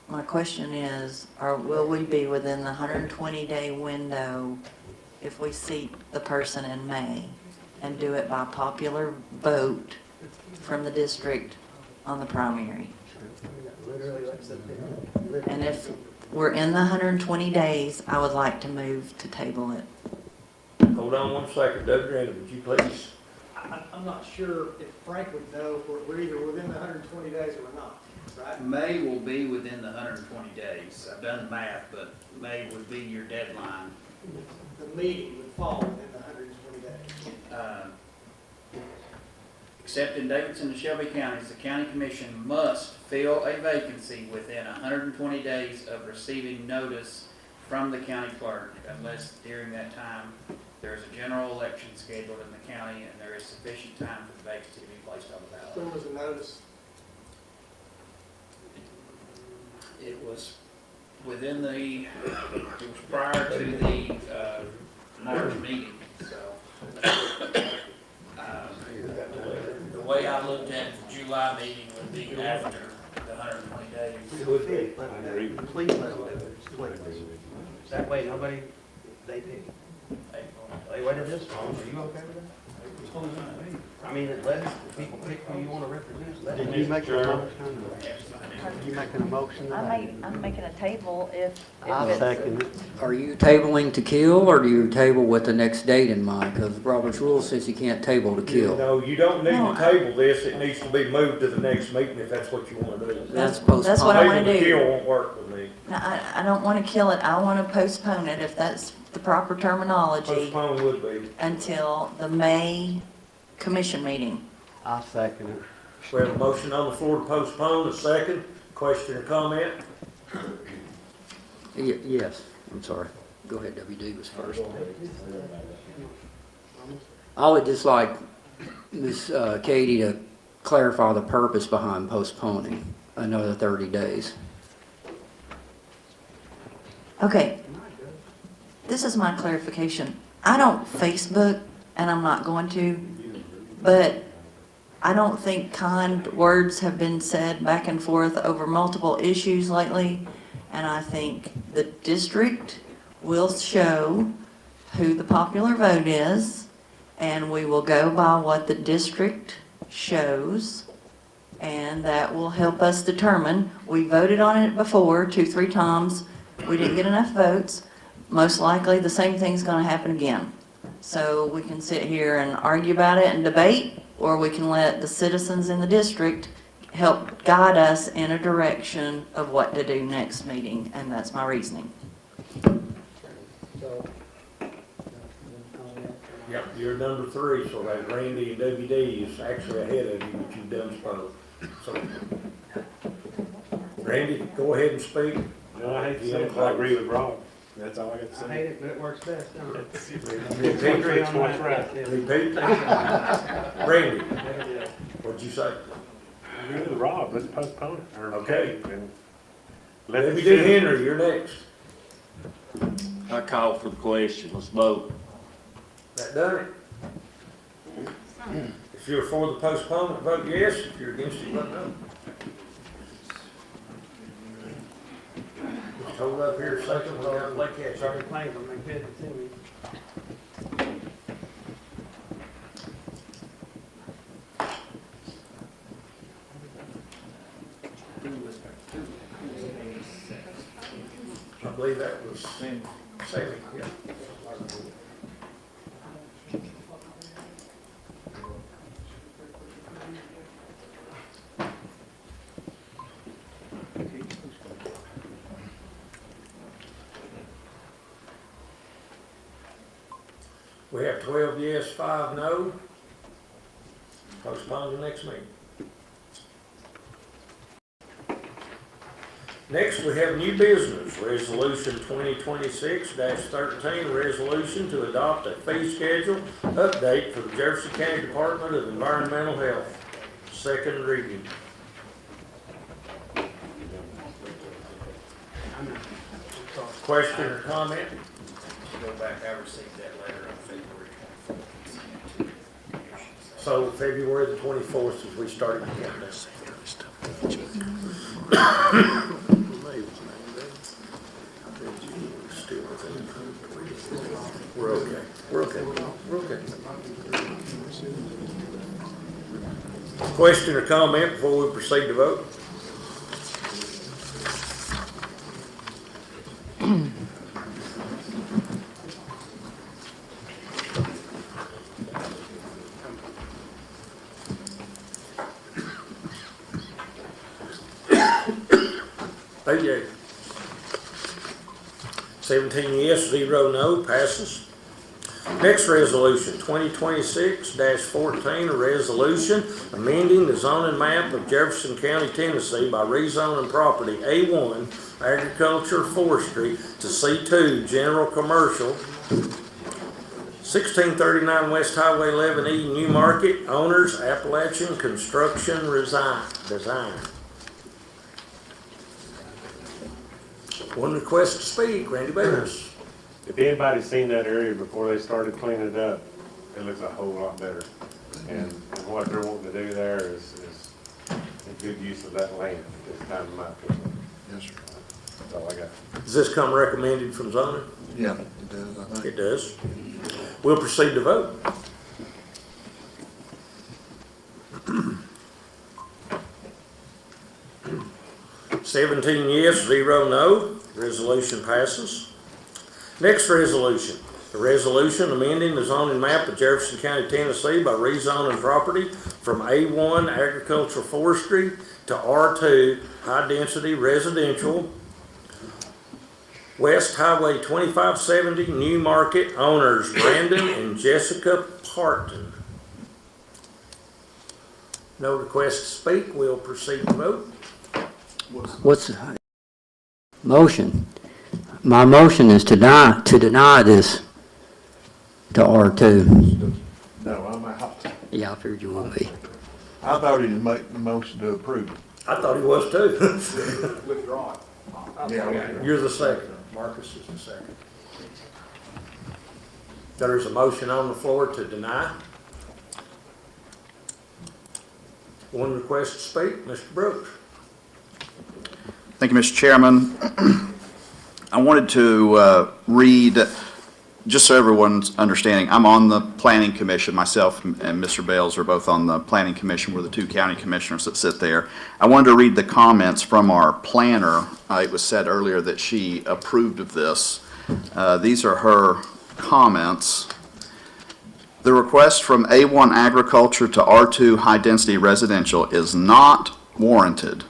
my question is, will we be within the 120-day window if we seat the person in May and do it by popular vote from the district on the primary? And if we're in the 120 days, I would like to move to table it. Hold on one second. Doug Grannon, would you please? I'm not sure if Frank would know if we're either within the 120 days or we're not, right? May will be within the 120 days. I've done the math, but May would be your deadline. The meeting would fall within the 120 days. Except in Davidson and Shelby counties, the county commission must fill a vacancy within 120 days of receiving notice from the county clerk, unless during that time there is a general election scheduled in the county and there is sufficient time for the vacancy to be placed on the ballot. When was the notice? It was within the, it was prior to the March meeting, so. The way I looked at the July meeting would be after the 120 days. Please let them do it, please. That way nobody, they pick. They waited this long, are you okay with that? I mean, let people pick who you want to represent. Did you make a motion? You making a motion? I'm making a table if I'll second it. Are you tabling to kill, or do you table with the next date in mind? Because Robert's rule says you can't table to kill. No, you don't need to table this. It needs to be moved to the next meeting if that's what you want to do. That's postponed. That's what I want Table to to kill do. won't work with me. No, I don't want to kill it. I want to postpone it, if that's the proper terminology, Postpone would be. until the May commission meeting. I'll second it. We have a motion on the floor to postpone. A second. Question or comment? Yes, I'm sorry. Go ahead, WD was first. I would just like Ms. Katie to clarify the purpose behind postponing another 30 days. Okay. This is my clarification. I don't Facebook, and I'm not going to, but I don't think kind words have been said back and forth over multiple issues lately, and I think the district will show who the popular vote is, and we will go by what the district shows, and that will help us determine. We voted on it before 2-3 times. We didn't get enough votes. Most likely the same thing's going to happen again. So we can sit here and argue about it and debate, or we can let the citizens in the district help guide us in a direction of what to do next meeting, and that's my reasoning. Yep, you're number 3, so that Randy and WD is actually ahead of you, but you've done spoke. So Randy, go ahead and speak. No, I hate to say it, but I agree with Rob. That's all I got to say. I hate it, but it works best, don't it? Repeat. Agree on that. Repeat. Randy, what'd you say? I agree with Rob, let's postpone it. or- Okay. and let Debbie it D. sit. Henry, you're next. I call for the question, let's vote. That done it. If you're for the postponement, vote yes. If you're against it, vote no. Just hold up here a second, we gotta play catch. Sorry, playing, but make it to me. I believe that was Sammy, yeah. We have 12 yes, 5 no. Postpone the next meeting. Next, we have new business, Resolution 2026-13, resolution to adopt a fee schedule update for the Jefferson County Department of Environmental Health. Second reading. Question or comment? Go back, I received that letter on February. So February the 24th is we started the countdown. We're okay. We're okay. We're okay. Question or comment before we proceed to vote? AJ. 17 yes, 0 no, passes. Next resolution, 2026-14, a resolution amending the zoning map of Jefferson County, Tennessee by rezoning property A1 Agriculture Forestry to C2 General Commercial, 1639 West Highway 11E, New Market, owners Appalachian Construction Design. One request to speak, Randy Bates. If anybody's seen that area before they started cleaning it up, it looks a whole lot better. And what they're wanting to do there is a good use of that land at this time, in my opinion. Yes, sir. That's all I got. Does this come recommended from zoning? Yeah, it does, I think. It does. We'll proceed to vote. Seventeen yes, 0 no. Resolution passes. Next resolution. A resolution amending the zoning map of Jefferson County, Tennessee by rezoning property from A1 Agricultural Forestry to R2 High Density Residential. West Highway 2570, New Market, owners Brandon and Jessica Parton. No request to speak, we'll proceed to vote. What's motion? My motion is to deny this to R2. No, I'm out. Yeah, I figured you would be. I thought he was making the motion to approve. I thought he was too. Withdraw it. Yeah. You're the second. Marcus is the second. There is a motion on the floor to deny. One request to speak, Mr. Brooks. Thank you, Mr. Chairman. I wanted to read, just so everyone's understanding, I'm on the Planning Commission. Myself and Mr. Bales are both on the Planning Commission. We're the two county commissioners that sit there. I wanted to read the comments from our planner. It was said earlier that she approved of this. These are her comments. The request from A1 Agriculture to R2 High Density Residential is not warranted.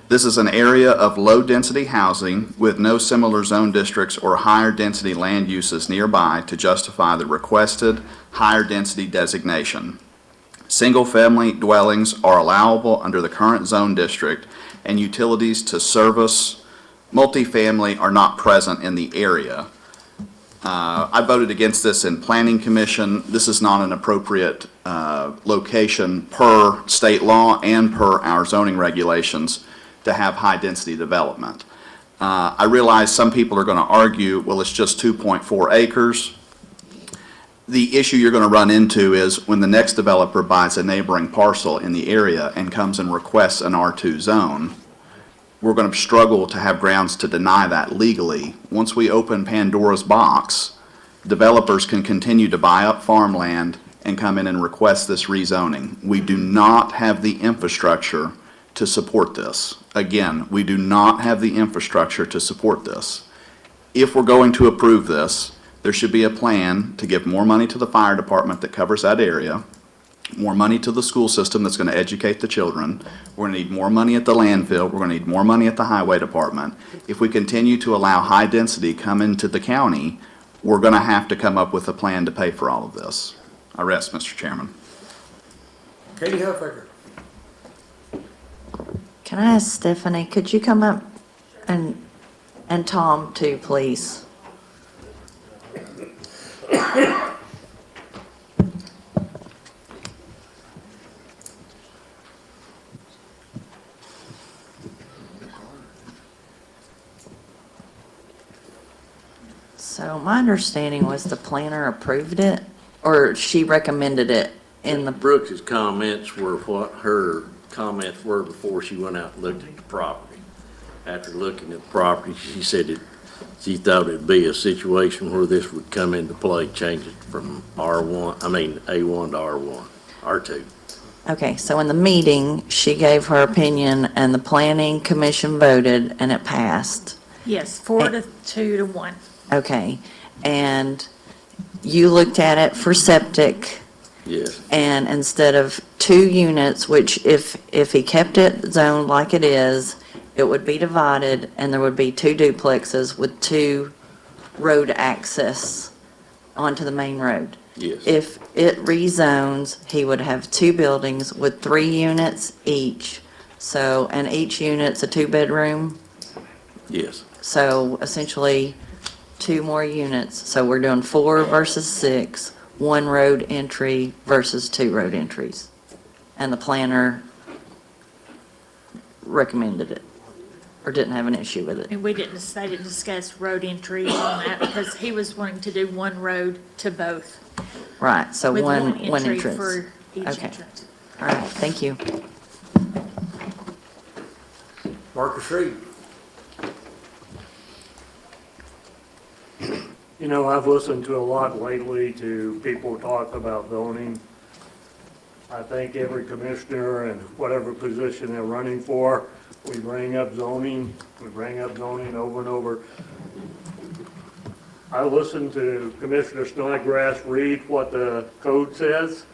This is an area of low-density housing with no similar zone districts or higher-density land uses nearby to justify the requested higher-density designation. Single-family dwellings are allowable under the current zone district, and utilities to service multifamily are not present in the area. I voted against this in Planning Commission. This is not an appropriate location per state law and per our zoning regulations to have high-density development. I realize some people are going to argue, well, it's just 2.4 acres. The issue you're going to run into is when the next developer buys a neighboring parcel in the area and comes and requests an R2 zone, we're going to struggle to have grounds to deny that legally. Once we open Pandora's box, developers can continue to buy up farmland and come in and request this rezoning. We do not have the infrastructure to support this. Again, we do not have the infrastructure to support this. If we're going to approve this, there should be a plan to give more money to the fire department that covers that area, more money to the school system that's going to educate the children. We're going to need more money at the landfill. We're going to need more money at the highway department. If we continue to allow high density come into the county, we're going to have to come up with a plan to pay for all of this. I rest, Mr. Chairman. Katie Huffaker. Can I ask Stephanie, could you come up and Tom too, please? So my understanding was the planner approved it, or she recommended it in the... Brooks's comments were what her comments were before she went out and looked at the property. After looking at the property, she said she thought it'd be a situation where this would come into play, change it from A1 to R2. Okay, so in the meeting, she gave her opinion and the planning commission voted and it passed. Yes, 4-2 to 1. Okay, and you looked at it for septic. Yes. And instead of 2 units, which if he kept it zoned like it is, it would be divided and there would be 2 duplexes with 2 road access onto the main road. Yes. If it rezones, he would have 2 buildings with 3 units each. So, and each unit's a 2-bedroom. Yes. So essentially 2 more units. So we're doing 4 versus 6, 1 road entry versus 2 road entries. And the planner recommended it, or didn't have an issue with it. And we didn't discuss road entries on that because he was wanting to do 1 road to both. Right, so With one entry entrance. for each Okay. entrance. All right, thank you. Marcus Reed. You know, I've listened to a lot lately to people talk about zoning. I think every commissioner and whatever position they're running for, we bring up zoning over and over. I listened to Commissioner Snodgrass read what the code says.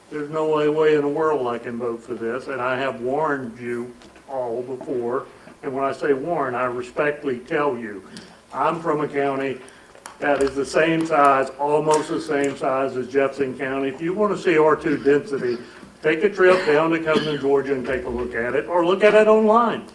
There's no way in the world I can vote for this, and I have warned you all before. And when I say warn, I respectfully tell you, I'm from a county that is the same size, almost the same size as Jefferson County. If you want to see R2 density, take a trip down to Cumberland, Georgia and take a look at it, or look at it online.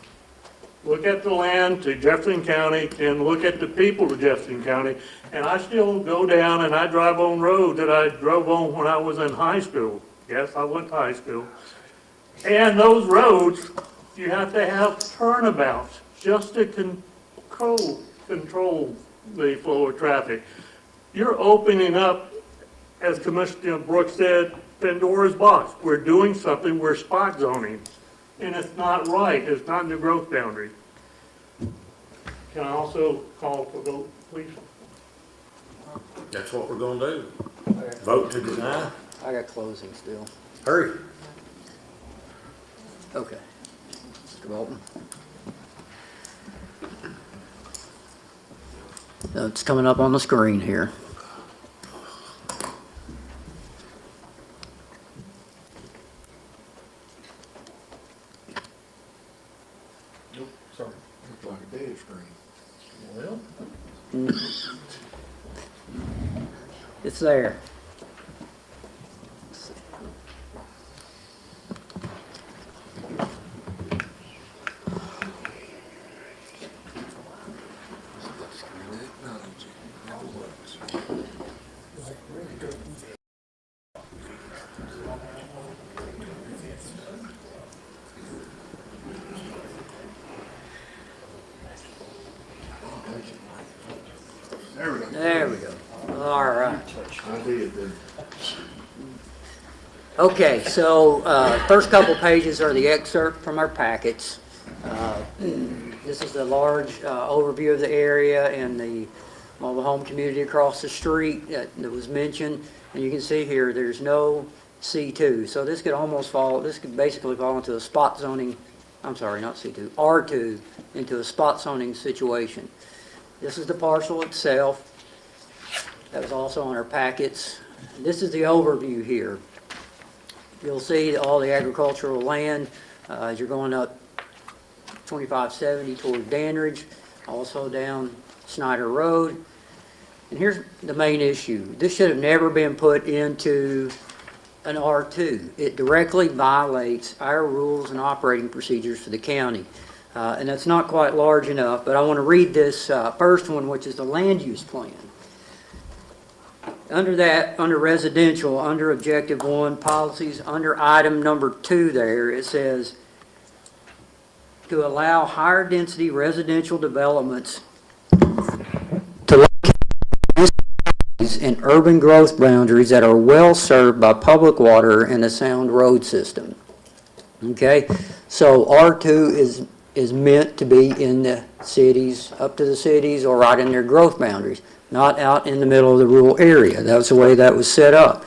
Look at the land to Jefferson County and look at the people of Jefferson County. And I still go down and I drive on road that I drove on when I was in high school. Yes, I went to high school. And those roads, you have to have turnabouts just to control the flow of traffic. You're opening up, as Commissioner Brooks said, Pandora's box. We're doing something, we're spot zoning, and it's not right. It's not in the growth boundary. Can I also call for vote, please? That's what we're gonna do. Vote to deny. I got closing still. Hurry. Okay. Mr. Bolton. It's coming up on the screen here. Nope, sorry. Looks like a dead screen. Well. It's there. There we go. There we go. All right. I did, then. Okay, so first couple pages are the excerpt from our packets. This is the large overview of the area and the mobile home community across the street that was mentioned. And you can see here, there's no C2. So this could basically fall into a spot zoning, I'm sorry, not C2, R2, into a spot zoning situation. This is the parcel itself. That was also on our packets. This is the overview here. You'll see all the agricultural land as you're going up 2570 toward Dandridge, also down Snyder Road. And here's the main issue. This should have never been put into an R2. It directly violates our rules and operating procedures for the county. And that's not quite large enough, but I want to read this first one, which is the land use plan. Under that, under residential, under objective 1, policies, under item number 2 there, it says to allow higher density residential developments to locate in urban growth boundaries that are well served by public water and a sound road system. Okay, so R2 is meant to be in the cities, up to the cities or right in their growth boundaries, not out in the middle of the rural area. That's the way that was set up.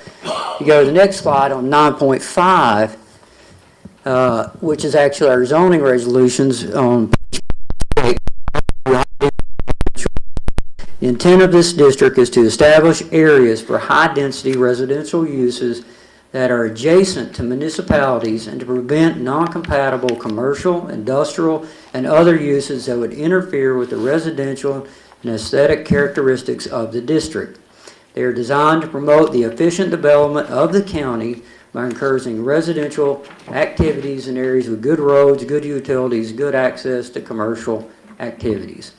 You go to the next slide on 9.5, which is actually our zoning resolutions on page 8. The intent of this district is to establish areas for high-density residential uses that are adjacent to municipalities and to prevent non-compatible commercial, industrial, and other uses that would interfere with the residential and aesthetic characteristics of the district. They are designed to promote the efficient development of the county by encouraging residential activities in areas with good roads, good utilities, good access to commercial activities.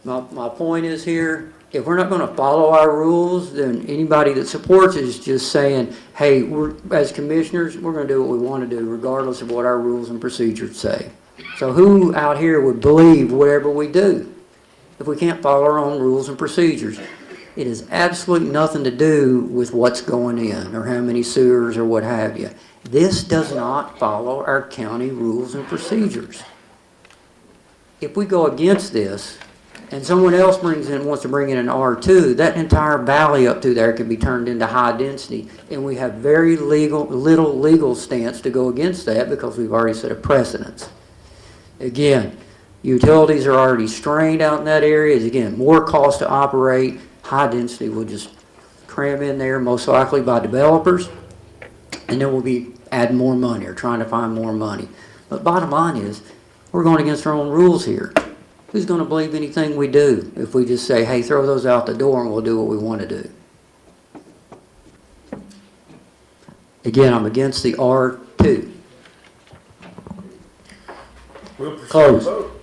My point is here, if we're not going to follow our rules, then anybody that supports it is just saying, hey, as commissioners, we're going to do what we want to do regardless of what our rules and procedures say. So who out here would believe whatever we do if we can't follow our own rules and procedures? It has absolutely nothing to do with what's going in or how many sewers or what have you. This does not follow our county rules and procedures. If we go against this, and someone else wants to bring in an R2, that entire valley up through there can be turned into high density. And we have very little legal stance to go against that because we've already set a precedence. Again, utilities are already strained out in that area. Again, more cost to operate. High density will just cram in there, most likely by developers. And then we'll be adding more money or trying to find more money. But bottom line is, we're going against our own rules here. Who's going to believe anything we do if we just say, hey, throw those out the door and we'll do what we want to do? Again, I'm against the R2. We'll proceed to Close. vote.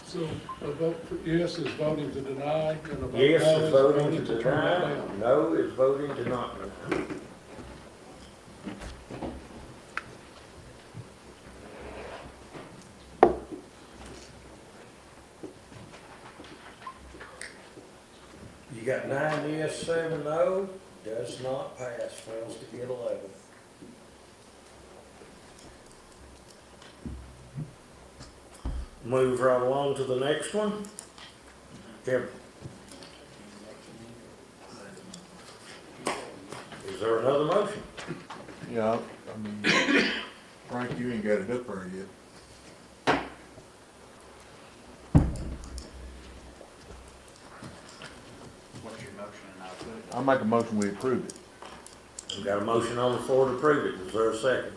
So a vote for yes is voting to deny, and a vote Yes no is voting to turn it deny, down. no is voting to not deny. You got 9 yes, 7 no, does not pass, fails to get 11. Move right along to the next one. Kevin. Is there another motion? Yeah, I mean, Frank, you ain't got it up there yet. What's your motion, and I'll put it. I'll make a motion, we approve it. We've got a motion on the floor to approve it. Is there a second?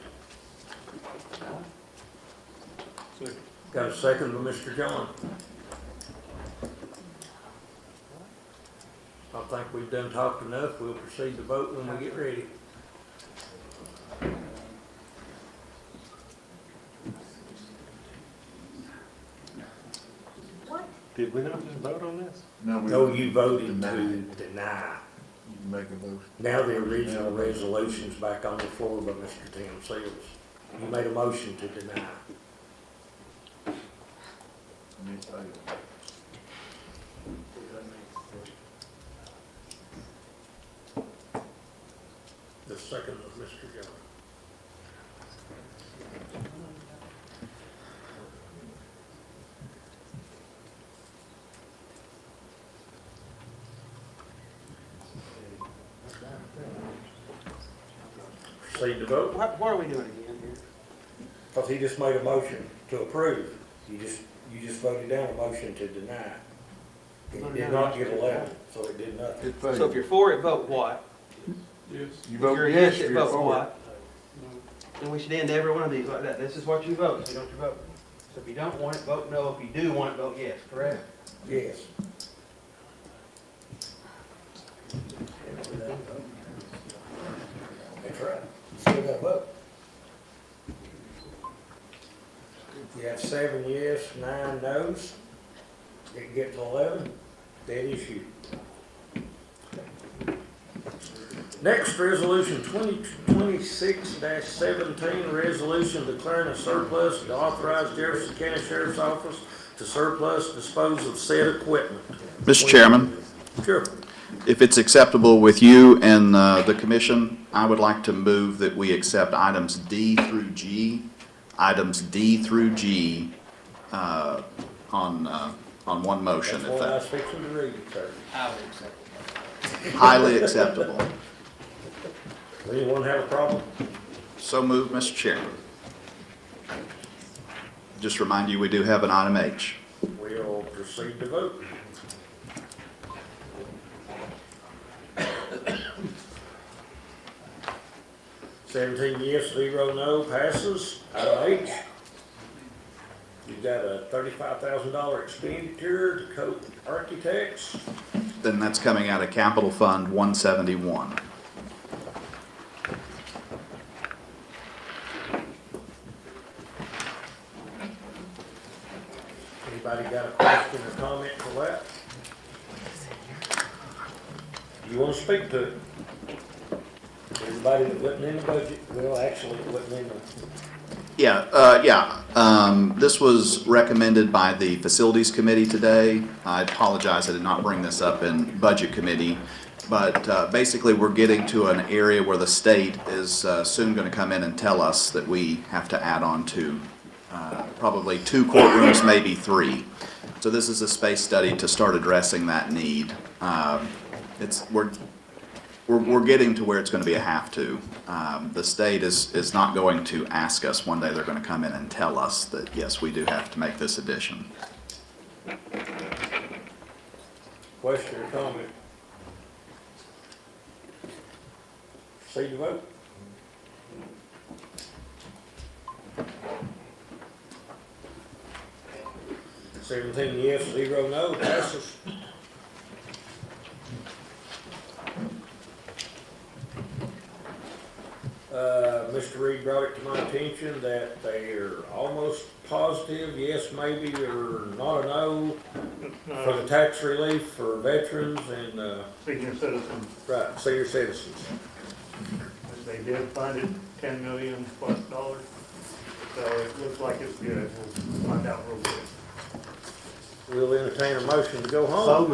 Second. Got a second by Mr. John. I think we've done talked enough. We'll proceed to vote when we get ready. Did we not just vote on this? No, you voted to deny. You make a motion. Now the original resolution's back on the floor by Mr. Tim Seals. You made a motion to deny. The second of Mr. Jones. Proceed to vote. What are we doing again here? Because he just made a motion to approve. You just voted down a motion to deny. It did not get 11, so it did nothing. So if you're for it, vote what? You If vote you're yes, against it, you're vote for it. what? And we should end every one of these like that. This is what you vote, so you don't you vote. So if you don't want it, vote no. If you do want it, vote yes, correct? Yes. That's right. Still got to vote. If you have 7 yes, 9 no's, it gets 11, dead issue. Next, resolution 2026-17, resolution declaring a surplus to authorize Jefferson County Sheriff's Office to surplus dispose of said equipment. Mr. Chairman, Sure. if it's acceptable with you and the commission, I would like to move that we accept items D through G, on one motion. That's If what I was that fixing to read, sir. highly acceptable. Does anyone have a problem? So moved, Mr. Chairman. Just remind you, we do have an item H. We'll proceed to vote. Seventeen yes, 0 no, passes. Item H. You've got a $35,000 expenditure to Cope Architects. Then that's coming out of Capital Fund 171. Anybody got a question or comment for that? You want to speak to it? Everybody that wasn't in the budget, well, actually, it wasn't in the. This was recommended by the Facilities Committee today. I apologize, I did not bring this up in Budget Committee. But basically, we're getting to an area where the state is soon going to come in and tell us that we have to add on to probably 2 courtrooms, maybe 3. So this is a space study to start addressing that need. We're getting to where it's going to be a have to. The state is not going to ask us. One day they're going to come in and tell us that, yes, we do have to make this addition. Question or comment? Proceed to vote. Seventeen yes, 0 no, passes. Mr. Reed brought it to my attention that they are almost positive, yes, maybe, or not a no, for the tax relief for veterans and, Senior citizens, right, senior citizens. they did fund it $10 million plus, so it looks like it's good. We'll find out real quick. We'll entertain a motion to go home. So moved.